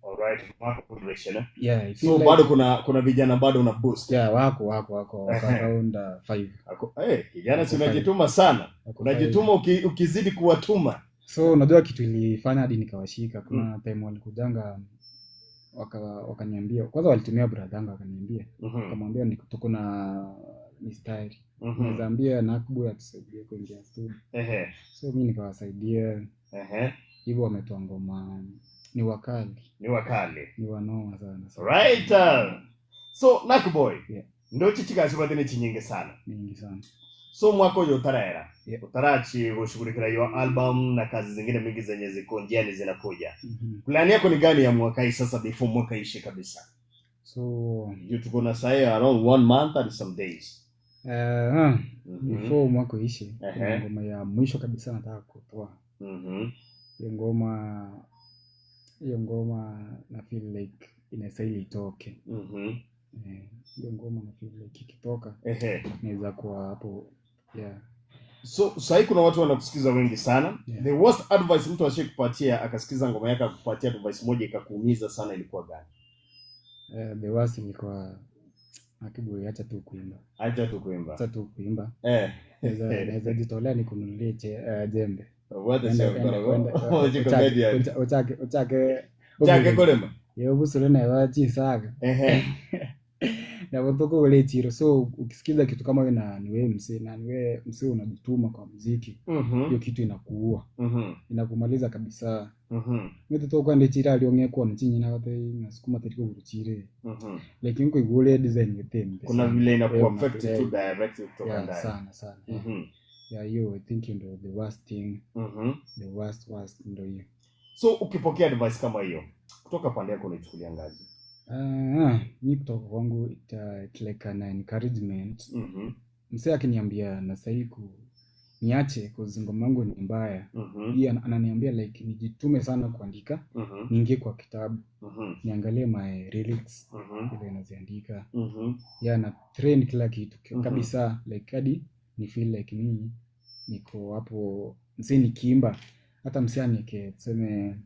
Alright, wako generation. Yeah, so like, bado kuna vijana bado una boost. Yeah, wako around 5. Kijana si unajituma sana. Unajituma ukizidi kuwatuma. So unajua kitu ilifanya hadi nikawashika. Kuna time walikujanga wakaniambia, kwanza walitumia brother yangu akaniambia. Akamwambia tuko na mistari. Nizaambia Nakubo atusaidie kuingia studio. So mimi nikawasaidia. Hivyo wametoa ngoma ni wakali. Ni wanoma sana. Right. So Nakubo. Yeah. Ndo chichikazi badene chinyinge sana. Nyingi sana. So mwako yo tarera. Utarachi kushughulikia hiyo album na kazi zingine mingi zenye ziko njiani zinakuja. Plani yako ni gani ya mwaka hii sasa before mwaka ishe kabisa? So you tuko na say around 1 month and some days. Before mwaka ishe. Ngoma ya mwisho kabisa nataka kutoa. Hiyo ngoma na feel like inastahili itoke. Hiyo ngoma na feel like ikitoka inaweza kuwa hapo. Yeah. So sasa kuna watu wanakusikiza wengi sana. The worst advice mtu ashikupatia akasikiza ngoma yako akupatia advice moja ikakuumiza sana ilikuwa gani? The worst ilikuwa Nakubo acha tu kuimba. Naweza jitolea nikununulie jembe. Uchake kolema. Busule na wachi saga. Na wotoko wale chiro. So ukisikiza kitu kama wewe na niwe msee unajituma kwa muziki, hiyo kitu inakuua. Inakumaliza kabisa. Mimi toka ndi chira aliongea kwa nchini na watu nasukuma tatizo kuchire. Lakini kwa gole design yote. Kuna vile inakuwa affect to direct kutoka ndani. Sana. Yeah, I think the worst thing. The worst ndio hiyo. So ukipokea advice kama hiyo kutoka pande yako unaichukulia ngazi? Mimi kutoka kwangu it's like an encouragement. Msee akiniambia na sahi niache ngoma yangu ni mbaya. Yeye ananiambia like nijitume sana kuandika. Niingie kwa kitabu. Niangalie my lyrics ile naziandika. Na train kila kitu kabisa like hadi ni feel like mimi niko hapo msee nikiimba hata msee anike tuseme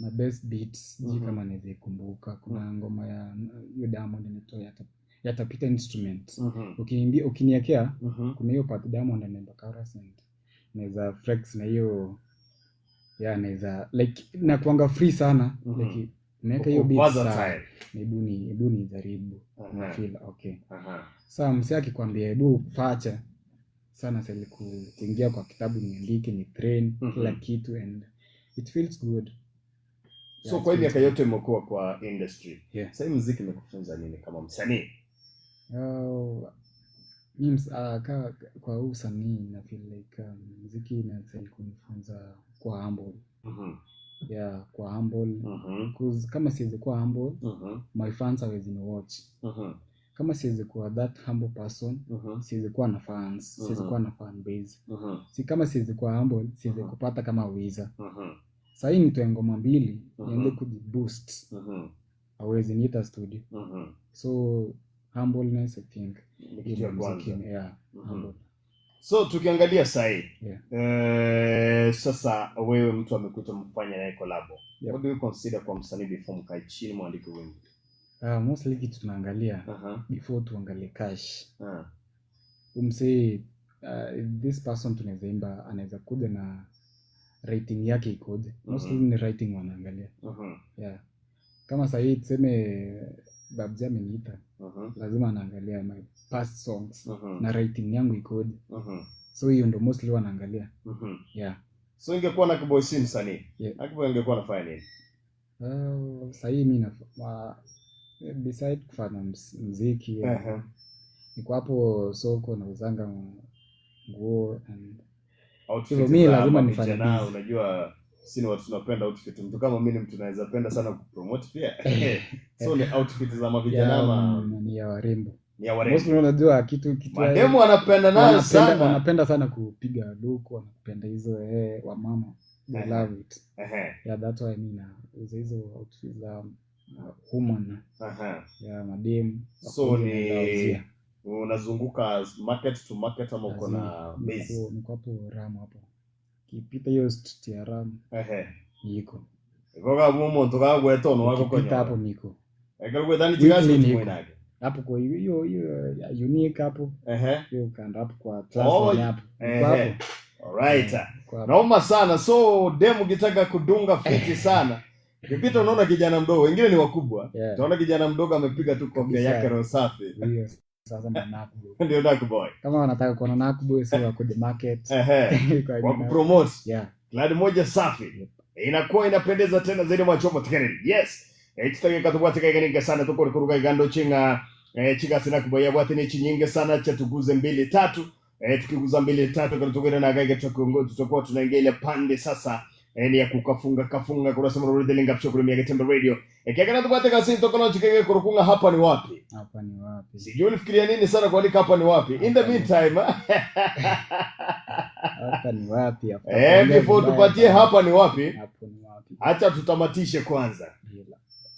my best beats kama nizikumbuka. Kuna ngoma ya Diamond inaitwa Yatapita Instrument. Ukiniwekea kuna hiyo part Diamond anaimba chorus and naweza flex na hiyo naweza like na kuanga free sana like nimeweka hiyo beat sana. Hebu ni jaribu na feel okay. Sasa msee akikwambia hebu facha sana sasa kuingia kwa kitabu niandike ni train kila kitu and it feels good. So kwa miaka yote umekuwa kwa industry. Sasa muziki umekufunza nini kama msanii? Memes kwa usanii na feel like muziki inasaidia kunifunza kwa humble. Yeah, kwa humble. Cause kama siwezi kuwa humble, my fans hawezi ni watch. Kama siwezi kuwa that humble person, siwezi kuwa na fans, siwezi kuwa na fan base. Si kama siwezi kuwa humble, siwezi kupata kama Wiza. Sasa hii nitoe ngoma mbili, niende kujiboost. Hawezi niita studio. So humbleness I think kitu ya kwanza. Yeah, humble. So tukiangalia sahi, Yeah. sasa wewe mtu amekuta mfanya naye collab. Yep. What do you consider kwa msanii before mkae chini muandike wimbo? Mostly kitu tunaangalia before tuangalie cash. This person tunaweza imba anaweza kuja na rating yake ikoje. Mostly ni rating wanaangalia. Yeah. Kama sasa hii tuseme Babji ameniita. Lazima anaangalia my past songs na rating yangu ikoje. So hiyo ndio mostly wanaangalia. Yeah. So ingekuwa na Kiboy si msanii. Yeah. Kiboy ingekuwa anafanya nini? Sasa hii mimi beside kufanya muziki. Niko hapo soko na uzanga nguo and outfit. Mimi lazima nifanye nao, unajua sisi watu tunapenda outfit. Mtu kama mimi ni mtu anaweza penda sana kupromote pia. So ni outfit za mavijana ni ya warembo. Ni ya warembo. Mostly unajua kitu mademu wanapenda nayo sana. Wanapenda sana kupiga look, wanapenda hizo wa mama. They love it. Yeah, that's why mimi na hizo outfit za woman. Yeah, mademu. So ni unazunguka market to market ama uko na base? Niko hapo Ram hapo. Kipita hiyo street ya Ram. Niko. Ngoga mumo toka gweto no wako kwenye. Hapo niko. Ekalo dhani jigazi mwenage. Hapo kwa hiyo unique hapo. Hiyo kanda hapo kwa class hapo. Hapo. Alright. Naoma sana. So demu kitaka kudunga fiti sana. Kipita unaona kijana mdogo, wengine ni wakubwa. Tunaona kijana mdogo amepiga tu kofia yake roho safi. Yes. Sasa Nakuboy. Ndio Nakuboy. Kama wanataka kuona Nakuboy sio wako the market. Wa kupromote. Yeah. Glad moja safi. Inakuwa inapendeza tena zaidi mwachomo tikeni. Yes. Tutake katubwate kaiganinga sana tukore kuruga igando chinga chiga sina kubaya bwate ni chinyinge sana cha tuguze 2-3. Tukiguza 2-3 kwa tugere na gaga tutakuwa tunaingia ile pande sasa ni ya kafunga kurasa mrudi linga pchokuru miya Getembe Radio. Kegana tubate kasi tokono chikege kurukunga hapa ni wapi? Hapa ni wapi? Sijui ulifikiria nini sana kuandika hapa ni wapi? In the meantime hapa ni wapi hapa? Before tupatie hapa ni wapi? Hapo ni wapi? Acha tutamatishe kwanza.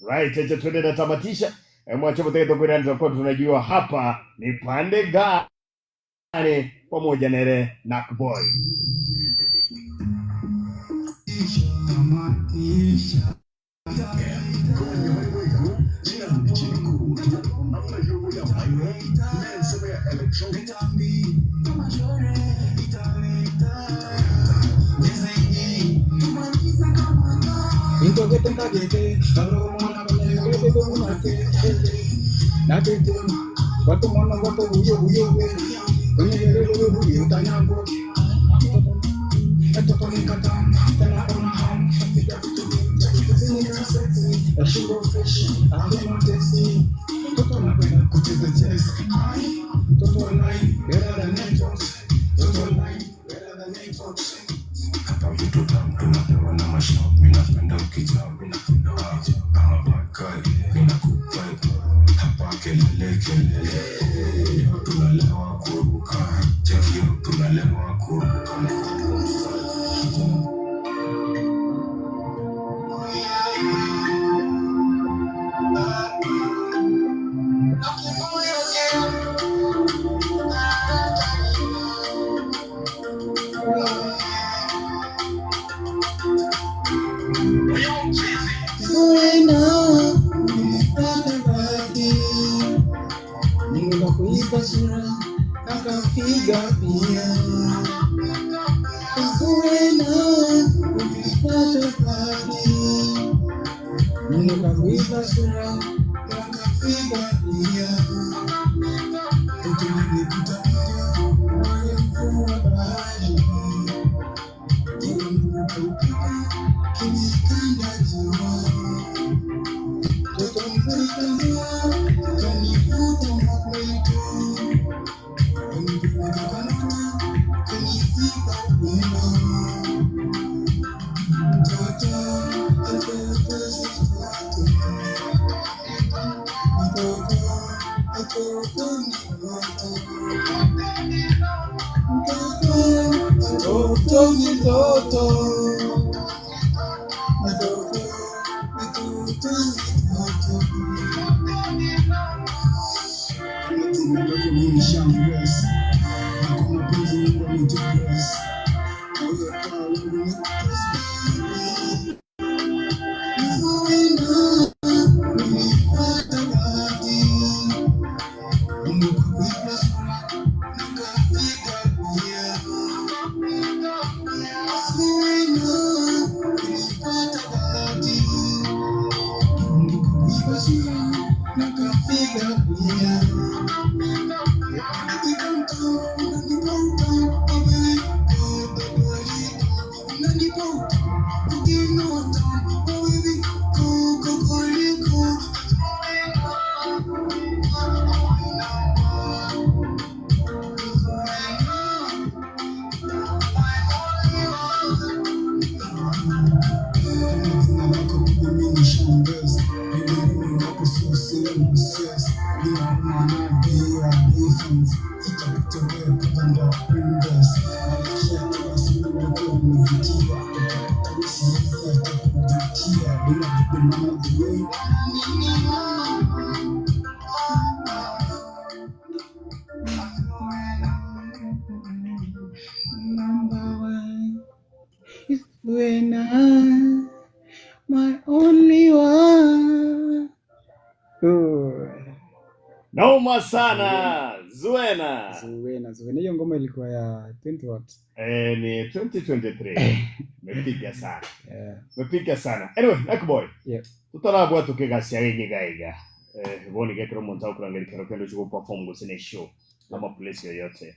Right, acha tuende na tamatisha. Mwacho bote tokore ndio kwa tunajua hapa ni pande gani pamoja na ile Nakuboy. Zuena, my only one. Noma sana Zuena. Zuena hiyo ngoma ilikuwa ya 20 what? Ni 2023. Mepiga sana. Yeah. Mepiga sana. Anyway, Nakboy. Yeah. Tutarabwa tukigasia yenye gaiga. Boni gekero monta kurangeri kero kendo chuko perform gusene show. Ama place yoyote.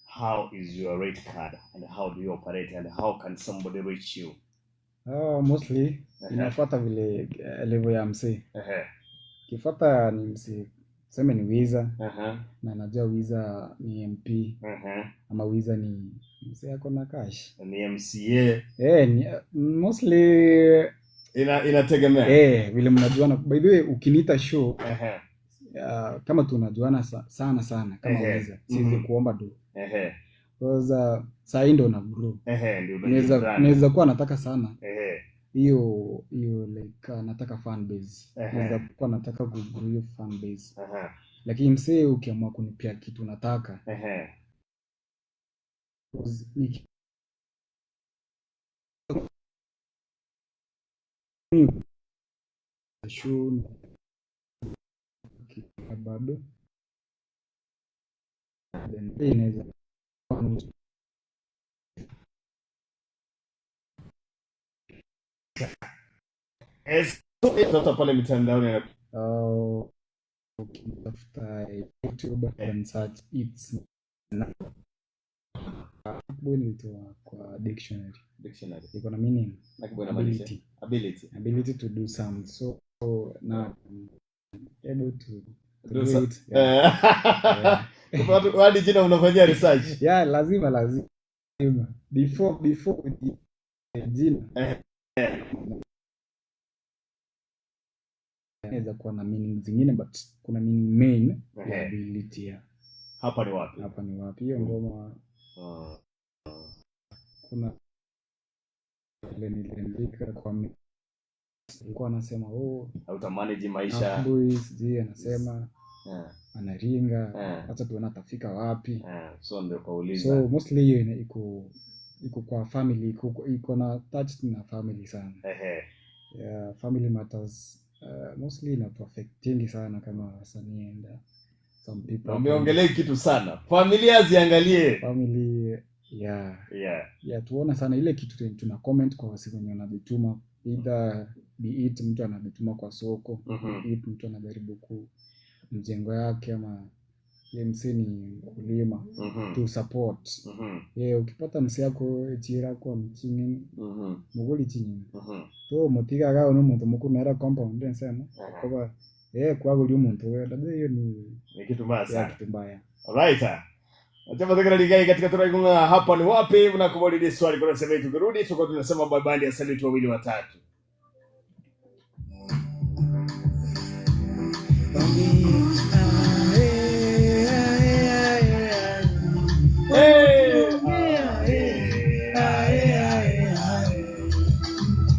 How is your rate card and how do you operate and how can somebody reach you? Mostly inafuata vile level ya msee. Kifuata ni msee sema ni Wiza. Na najua Wiza ni MP. Ama Wiza ni msee yako na cash. Ni MCA. Mostly inategemea. Vile mnajuana. By the way ukiniita show kama tunajuana sana kama Wiza. Siwezi kuomba do. Because saa ndo na grow. Naweza kuwa nataka sana. Hiyo like nataka fan base. Naweza kuwa nataka kugrow hiyo fan base. Lakini msee ukiamua kunipia kitu nataka. Show bado. Then inaweza Sasa pale mitandaoni ukitafuta YouTube and search it's bonito kwa dictionary iko na meaning ability to do something, so now able to do it. Wadi jina unafanyia research? Yeah, lazima before jina inaweza kuwa na meaning zingine, but kuna meaning main ya ability ya hapa ni wapi hiyo ngoma. Kuna ile niliandika kwa alikuwa anasema utamanaji maisha boys anasema anaringa hata tuona atafika wapi. So ndio kauliza, so mostly hiyo iko kwa family, iko na touch na family sana. Yeah, family matters mostly ina affecting sana kama wasanii and some people. Umeongelea kitu sana, familia ziangalie family. Yeah, tuona sana ile kitu tuna comment kwa wasi wenye wanajituma, either be it mtu anajituma kwa soko, be it mtu anajaribu mjengo yake, ama MC ni kulima to support. Ukipata msi yako chira kwa mchini mugoli chini to motiga gao no muntu mukuru nera compound nsema kwa kwa goli muntu we dada, hiyo ni kitu mbaya sana, kitu mbaya. Alright, Acha tena ligai katika tunaikunga hapa ni wapi mnakubali ni swali kwa sema tukirudi tuko tunasema bye bye ya Salute wawili watatu.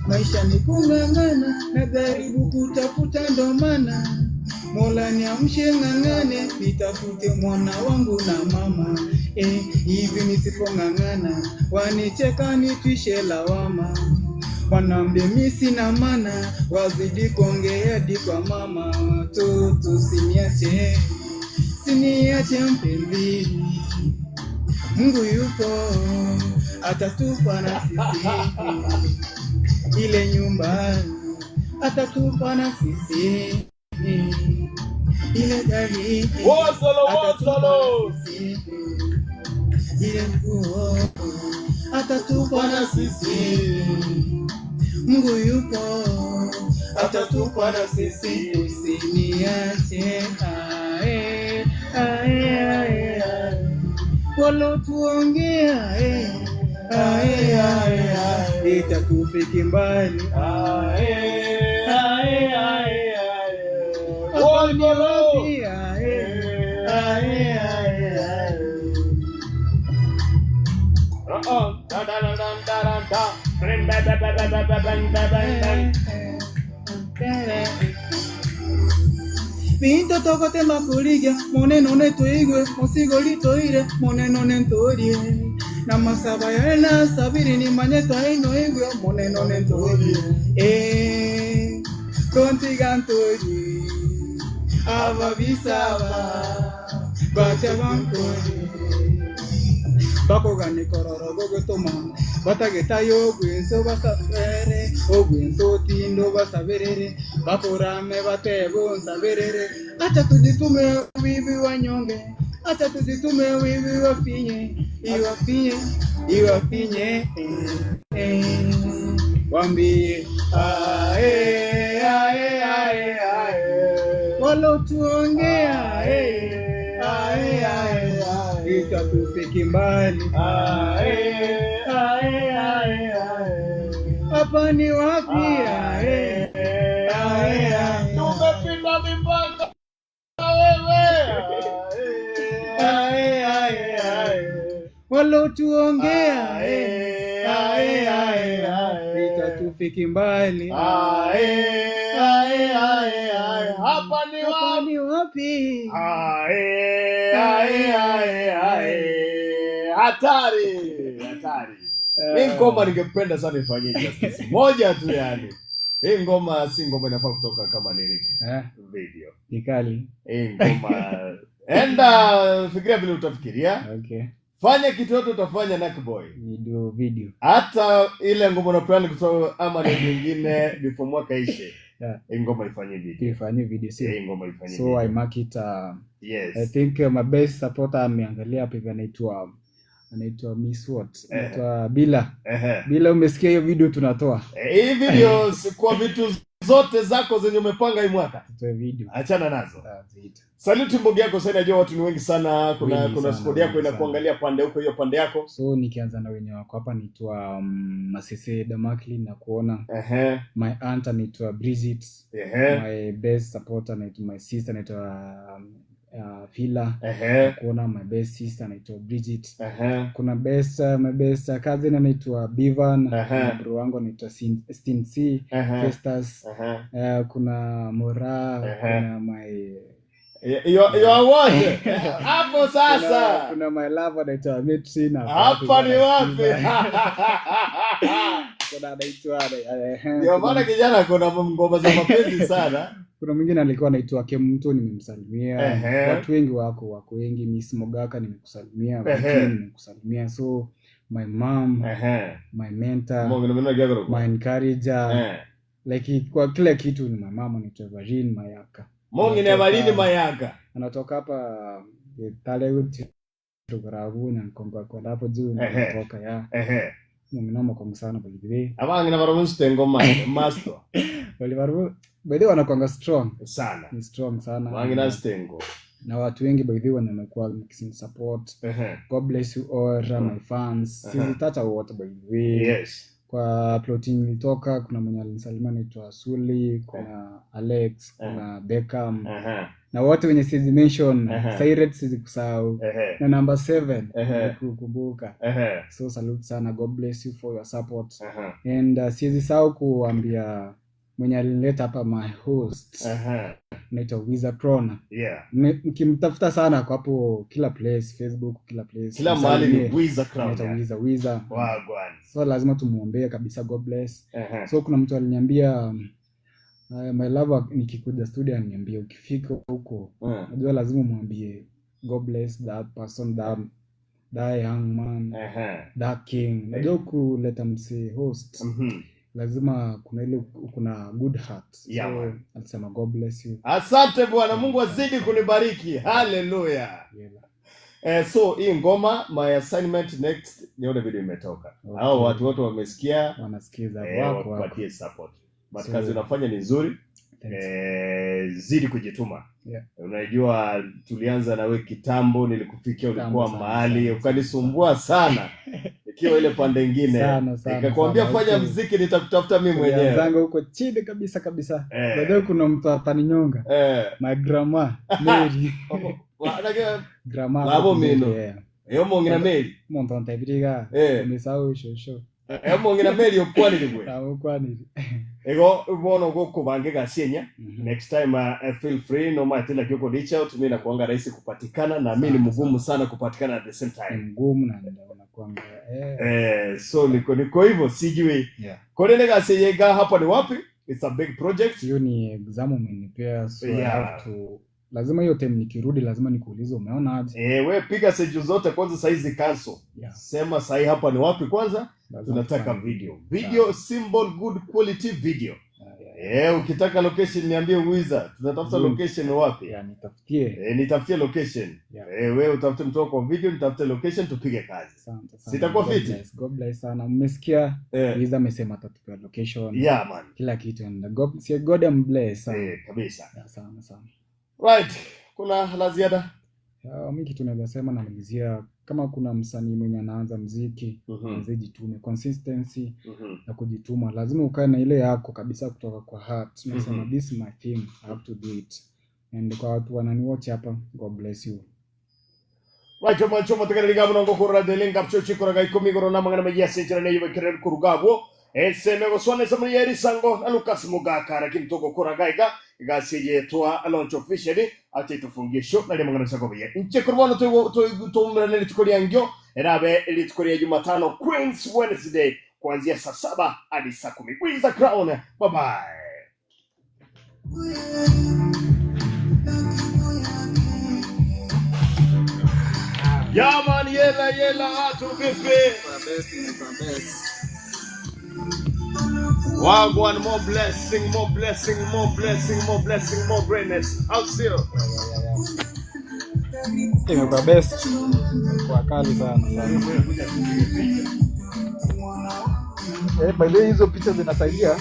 Maisha ni kung'ang'ana, najaribu kutafuta ndo maana Mola niamshe ng'ang'ane, nitafute mwana wangu na mama. Hivi nisipong'ang'ana, wanicheka nitwishe lawama. Wanambe mimi sina maana, wazidi kuongea hadi kwa mama. Watoto siniache mpenzi, Mungu yupo, atatupa na sisi ile nyumba, atatupa na sisi ile gari, Wosolo ile nguo, atatupa na sisi. Mungu yupo, atatupa na sisi. Usiniache walo tuongea itatufiki mbali. Pinto toko te makuliga, moneno netoigwe, mosigo litoire, moneno nentorie. Na masaba ya ena sabiri ni maneta ino igwe, moneno nentorie. Konti gantorie, ava visaba, bacha bankori. Bako gani kororo gogo toma, bata geta yo gwenso basabere, o gwenso tindo basaberere, bako rame bate gonsa berere. Acha tujitume wivi wanyonge, acha tujitume wivi wafinye, iwafinye, wambie walo tuongea itatufiki mbali. Hapa ni wapi? Tumepita mipaka wewe. Walo tuongea itatufiki mbali. Hapa ni wapi? Hatari. Hii ngoma ningependa sana ifanyie justice. Moja tu yani. Hii ngoma si ngoma inafaa kutoka kama lyric video. Nikali. Hii ngoma enda fikiria vile utafikiria. Okay. Fanya kitu yote utafanya Nakboy. Video. Hata ile ngoma na plan kutoka ama ni nyingine before mwaka ishe. Hii ngoma ifanyie video. Ifanyie video si. Hii ngoma ifanyie so video. I mark it yes. I think my best supporter ameangalia hapa hivi anaitwa Miss What? Anaitwa Bila umesikia hiyo video tunatoa. Hii video kwa vitu zote zako zenye umepanga hii mwaka. Tutoe video. Achana nazo. Salute Mbogi yako sasa najua watu ni wengi sana. Kuna squad yako inakuangalia pande huko hiyo pande yako. So nikianza na wenye wako hapa naitwa Masese Damakli na kuona. My aunt anaitwa Bridget. My best supporter anaitwa my sister anaitwa Fila. Kuona my best sister anaitwa Bridget. Kuna my best cousin anaitwa Bivan. Bro wangu anaitwa Stincy Festus. Kuna Mora, kuna my you are what? Hapo sasa. Kuna my love anaitwa Mitri na hapa ni wapi? Kuna anaitwa ndio maana kijana kuna ngoma za mapenzi sana. Kuna mwingine alikuwa anaitwa Kemto nimemsalimia. Watu wengi wako wengi. Miss Mogaka nimekusalimia, nimekusalimia. So my mom, my mentor, my encourager, like kwa kila kitu ni my mama anaitwa Varin Mayaka. Mungu ni Varin Mayaka. Anatoka hapa Taleut Tugarabu na Kongo kwa hapo juu natoka ya. Mimi kwa msana kwa hivi. Abangi na baramunste ngoma master. Wale baru bado wanakuanga strong sana. Ni strong sana. Wangi na stengo. na watu wengi by the way wamekuwa support. God bless you all my fans. Sisi tata wote by the way. Yes. Kwa plotting nilitoka kuna mwenye alinisalimia anaitwa Suli, kuna Alex, kuna Beckham. Na wote wenye sizi mention, Siret sizi kusahau. Na number 7 kukumbuka. So salute sana, God bless you for your support. And sizi sahau kuambia mwenye alinileta hapa my host. Naitwa Wiza Krona. Mkimtafuta sana kwa hapo kila place, Facebook, kila place. Kila mahali ni Wiza Krona. Naitwa Wiza. Wagwan. So lazima tumuombee kabisa, God bless. So kuna mtu aliniambia my lover nikikuja studio ananiambia ukifika huko unajua lazima muambie God bless that person, that young man, that king. Unajua kuleta mse host. Lazima kuna good heart. So alisema God bless you. Asante Bwana, Mungu azidi kunibariki. Hallelujah. So hii ngoma my assignment next nione video imetoka. Hao watu wote wamesikia, wanasikiza wako wapatie support. But kazi unafanya ni nzuri. Zidi kujituma. Unajua tulianza na wewe kitambo, nilikufikia ulikuwa mahali ukanisumbua sana. Ikiwa ile pande nyingine nikakwambia fanya muziki nitakutafuta mimi mwenyewe. Zangu huko chini kabisa. Baadaye kuna mtu ataninyonga. My grandma Mary. Grandma Babo mino. Eyo ngina Mary. Monto ntebiriga. Misao shosho. Eyo ngina Mary okwani ligwe. Okwani. Ego ubono goko bange gasienya. Next time feel free no matter like you reach out mimi na kuanga rahisi kupatikana na mimi ni mgumu sana kupatikana at the same time. Mgumu na kuanga so niko hivyo sijui. Kwa nini gasiyega hapa ni wapi? It's a big project. Hiyo ni exam umenipea, so I have to lazima hiyo time nikirudi lazima nikuulize umeona aje. Wewe piga seju zote kwanza saizi cancel. Sema sahi hapa ni wapi kwanza? Tunataka video symbol good quality video. Ukitaka location niambie Wiza. Tunatafuta location wapi? Nitafutie. Nitafutie location. Wewe utafute mtu kwa video, nitafute location tupige kazi. Sitakuwa fiti. God bless sana. Mmesikia Wiza amesema atatupa location. Man. Kila kitu and God bless. Kabisa. Sana. Right. Kuna la ziada? Mimi kitu naweza sema namalizia kama kuna msanii mwenye anaanza muziki, jitume, consistency na kujituma. Lazima ukae na ile yako kabisa kutoka kwa heart. Nasema this is my thing, I have to do it. And kwa watu wananiwatch hapa, God bless you. Wacho tegerega munongo kurra delenga pchochi kuraga ikomigoro namangana meya senjera ne yibe kerer kurugabo. Mego swane samri yeri sango na Lucas Mugakara kimtogo kuragaiga igasiye twa Aloncho Officially ati tufungie show na lemangana sagobiye inche kurbono to mrele litukori ngyo erabe litukori Jumatano Queens Wednesday kuanzia saa 7 hadi saa 10. Wiza Crown, bye bye. Man, yela atu vipi. Wagwan, more blessing, more greatness. I'll see you. Imekuwa best. Kwa kali sana. By the way hizo picha zinasaidia